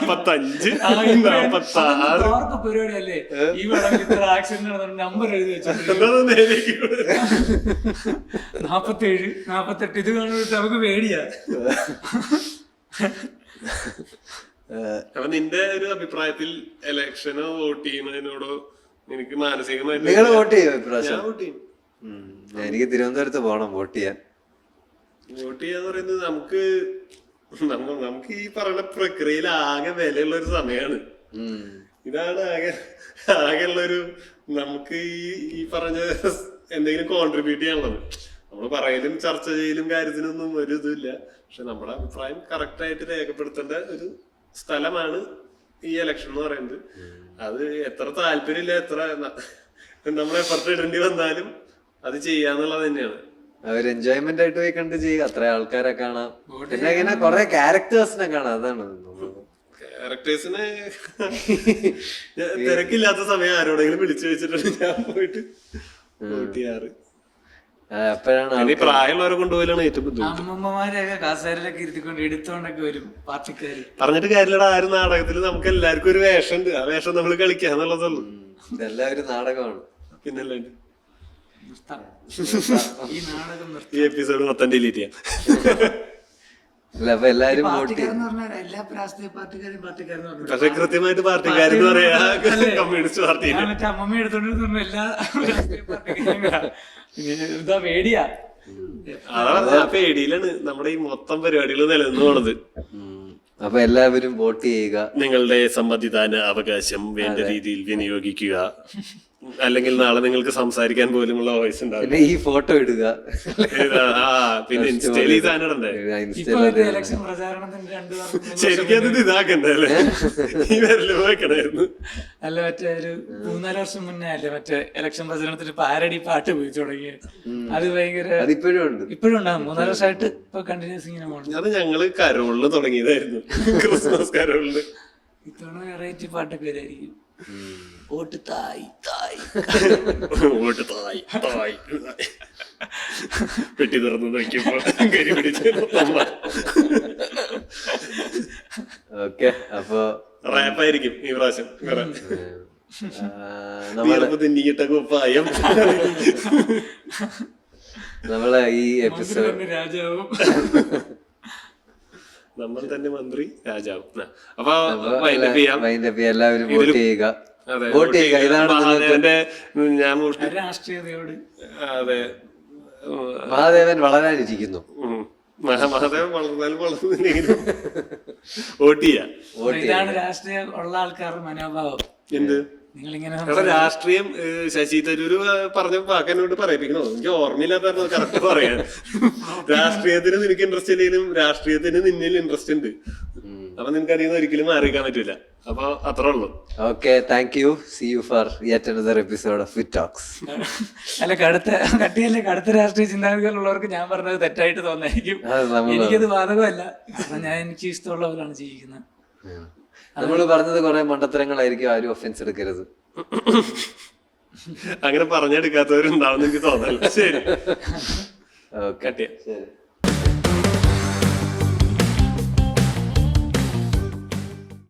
[SPEAKER 2] 45 46
[SPEAKER 3] പരിപാടിയല്ലേ ഈ ആക്സിഡന്റ് നമ്പർ എഴുതി വെച്ചിട്ടുണ്ട് 47 48. ഇത് കാണുമ്പോൾ നമുക്ക് പേടിയാ.
[SPEAKER 2] അപ്പൊ നിന്റെ ഒരു അഭിപ്രായത്തിൽ ഇലക്ഷനോ വോട്ട് ചെയ്യുന്നതിനോടോ എനിക്ക് മാനസികമായിട്ട്
[SPEAKER 1] നിങ്ങൾ വോട്ട് ചെയ്യോ ഇപ്രാവശ്യം?
[SPEAKER 2] ഞാൻ വോട്ട് ചെയ്യും.
[SPEAKER 1] എനിക്ക് തിരുവനന്തപുരത്ത് പോകണം വോട്ട് ചെയ്യാൻ.
[SPEAKER 2] വോട്ട് ചെയ്യാന്ന് പറയുന്നത് നമുക്ക് ഈ പറയുന്ന പ്രക്രിയയിൽ ആകെ വിലയുള്ള ഒരു സമയമാണ്. ഇതാണ് ആകെയുള്ളൊരു നമുക്ക് ഈ പറഞ്ഞ എന്തെങ്കിലും കോൺട്രിബ്യൂട്ട് ചെയ്യാനുള്ളത്. നമ്മൾ പറയലും ചർച്ച ചെയ്യലും കാര്യത്തിനൊന്നും ഒരു ഇതുമില്ല. പക്ഷെ നമ്മുടെ അഭിപ്രായം കറക്റ്റ് ആയിട്ട് രേഖപ്പെടുത്തേണ്ട ഒരു സ്ഥലമാണ് ഈ ഇലക്ഷൻ എന്ന് പറയുന്നത്. അത് എത്ര താല്പര്യമില്ല, എത്ര നമ്മൾ എഫർട്ട് ഇടേണ്ടി വന്നാലും അത് ചെയ്യാന്നുള്ളത് തന്നെയാണ്.
[SPEAKER 1] ഒരു എൻജോയ്മെന്റ് ആയിട്ട് പോയി കണ്ട് ചെയ്യുക, അത്ര ആൾക്കാരെ കാണാം, പിന്നെ ഇങ്ങനെ കൊറേ ക്യാരക്ടേഴ്സിനെ കാണാം. അതാണ്
[SPEAKER 2] ക്യാരക്ടേഴ്സിനെ തിരക്കില്ലാത്ത സമയം ആരോടെങ്കിലും വിളിച്ചു വെച്ചിട്ടുണ്ട് ഞാൻ പോയിട്ട് വോട്ട് ചെയ്യാറ്.
[SPEAKER 1] അപ്പോഴാണ്
[SPEAKER 2] പ്രായമുള്ളവരെ കൊണ്ടുപോയാലാണ് ഏറ്റവും ബുദ്ധിമുട്ട്.
[SPEAKER 3] അമ്മമ്മമാരെയൊക്കെ കാസേരയിലൊക്കെ ഇരുത്തിക്കൊണ്ട് എടുത്തോണ്ടൊക്കെ വരും പാർട്ടിക്കാര്.
[SPEAKER 2] പറഞ്ഞിട്ട് കാര്യമില്ലടാ, ആ ഒരു നാടകത്തിൽ നമുക്ക് എല്ലാവർക്കും ഒരു വേഷം ഉണ്ട്, ആ വേഷം നമ്മൾ കളിക്കാന്നുള്ളതുള്ളൂ.
[SPEAKER 1] ഇതെല്ലാം ഒരു നാടകമാണ്.
[SPEAKER 2] പിന്നല്ലാണ്ട്
[SPEAKER 3] ഈ നാടകം
[SPEAKER 2] ഈ എപ്പിസോഡ് മൊത്തം ഡിലീറ്റ് ചെയ്യാം.
[SPEAKER 1] അല്ല, അപ്പൊ എല്ലാരും
[SPEAKER 3] പാർട്ടിക്കാരെന്ന് പറഞ്ഞാൽ എല്ലാ രാഷ്ട്രീയ പാർട്ടിക്കാരെന്ന് പറഞ്ഞു.
[SPEAKER 2] പക്ഷെ കൃത്യമായിട്ട് പാർട്ടിക്കാരെന്ന് പറയാ കമ്മ്യൂണിസ്റ്റ് പാർട്ടി.
[SPEAKER 3] മറ്റേ അമ്മമ്മ എടുത്തോണ്ടിരുന്ന എല്ലാ രാഷ്ട്രീയ പാർട്ടിക്കാരും ഇതാ പേടിയാ.
[SPEAKER 2] അതാണ് ആ പേടിയിലാണ് നമ്മുടെ ഈ മൊത്തം പരിപാടികൾ നിലനിന്ന് പോണത്.
[SPEAKER 1] അപ്പൊ എല്ലാവരും വോട്ട് ചെയ്യുക.
[SPEAKER 2] നിങ്ങളുടെ സമ്മതിദാന അവകാശം വേണ്ട രീതിയിൽ വിനിയോഗിക്കുക. അല്ലെങ്കിൽ നാളെ നിങ്ങൾക്ക് സംസാരിക്കാൻ പോലുമുള്ള വോയിസ് ഉണ്ടാവില്ല.
[SPEAKER 1] പിന്നെ ഈ ഫോട്ടോ ഇടുക.
[SPEAKER 2] പിന്നെ ഇൻസ്റ്റയിൽ ഈ സാധനം ഇടണ്ടേ?
[SPEAKER 3] ഇലക്ഷൻ പ്രചാരണത്തിന് 2 വർഷം
[SPEAKER 2] ശരിക്കും അത് ഇതാക്കണ്ടല്ലേ, ഈ വരല് വെക്കണായിരുന്നു.
[SPEAKER 3] അല്ല, മറ്റേ ഒരു 3-4 വർഷം മുന്നേ അല്ലേ മറ്റേ ഇലക്ഷൻ പ്രചരണത്തിന് പാരഡി പാട്ട് പോയി തുടങ്ങിയത്. അത് ഭയങ്കര
[SPEAKER 1] അതിപ്പോഴും ഉണ്ട്,
[SPEAKER 3] ഇപ്പോഴും ഉണ്ടാകും. 3-4 വർഷമായിട്ട് ഇപ്പൊ കണ്ടിന്യൂസ് ഇങ്ങനെ പോകണം.
[SPEAKER 2] അത് ഞങ്ങള് കരോളില് തുടങ്ങിയതായിരുന്നു, ക്രിസ്മസ് കരോളില്.
[SPEAKER 3] ഇത്തവണ വെറൈറ്റി പാട്ടൊക്കെ വരായിരിക്കും. വോട്ട് തായ് തായ്
[SPEAKER 2] വോട്ട് തായ് തായ്. പെട്ടി തുറന്ന് നോക്കിയപ്പോ കരി പിടിച്ച്.
[SPEAKER 1] ഓക്കെ, അപ്പൊ
[SPEAKER 2] റാപ്പായിരിക്കും ഈ പ്രാവശ്യം. കുപ്പായം
[SPEAKER 1] നമ്മളെ ഈ എപ്പിസോഡ്
[SPEAKER 3] രാജാവും
[SPEAKER 2] നമ്മൾ തന്നെ മന്ത്രി രാജാവും. അപ്പൊ
[SPEAKER 1] എല്ലാവരും വോട്ട് ചെയ്യുക, വോട്ട് ചെയ്യുക. ഇതാണ്
[SPEAKER 2] ഞാൻ
[SPEAKER 3] രാഷ്ട്രീയതയോട്.
[SPEAKER 2] അതെ,
[SPEAKER 1] മഹാദേവൻ വളരാനിരിക്കുന്നു.
[SPEAKER 2] മഹാദേവൻ വളർന്നാലും വളർന്നില്ലെങ്കിലും വോട്ട് ചെയ്യാ.
[SPEAKER 3] ഇതാണ് രാഷ്ട്രീയം ഉള്ള ആൾക്കാരുടെ മനോഭാവം.
[SPEAKER 2] എന്ത്
[SPEAKER 3] നിങ്ങളിങ്ങനെ
[SPEAKER 2] രാഷ്ട്രീയം ശശി തരൂര് പറഞ്ഞ വാക്കെന്നോട് പറയിപ്പിക്കണോ? എനിക്ക് ഓർമ്മയില്ലാത്ത കറക്റ്റ് പറയാൻ. രാഷ്ട്രീയത്തിന് നിനക്ക് ഇൻട്രസ്റ്റ് ഇല്ലെങ്കിലും രാഷ്ട്രീയത്തിന് നിന്നിൽ ഇൻട്രസ്റ്റ് ഉണ്ട്. അപ്പൊ നിനക്ക് അറിയുന്ന ഒരിക്കലും മാറിക്കാൻ പറ്റൂല. അപ്പൊ അത്രേ ഉള്ളൂ.
[SPEAKER 1] Okay, thank you. See you for yet another episode of fit talks.
[SPEAKER 3] അല്ല, കടുത്ത രാഷ്ട്രീയ ചിന്താഗതികളുള്ളവർക്ക് ഞാൻ പറഞ്ഞത് തെറ്റായിട്ട് തോന്നായിരിക്കും. എനിക്കത് ബാധകമല്ല. കാരണം എനിക്ക് ഇഷ്ടമുള്ള പോലാണ് ജീവിക്കുന്നത്.
[SPEAKER 1] നമ്മള് പറഞ്ഞത് കുറെ മണ്ടത്തരങ്ങളായിരിക്കും, ആരും ഒഫൻസ് എടുക്കരുത്.
[SPEAKER 2] അങ്ങനെ പറഞ്ഞെടുക്കാത്തവരുണ്ടാവും എനിക്ക് തോന്നല്ല. ശരി,
[SPEAKER 1] ഓക്കെ,
[SPEAKER 2] കട്ടിയ.
[SPEAKER 1] ശരി.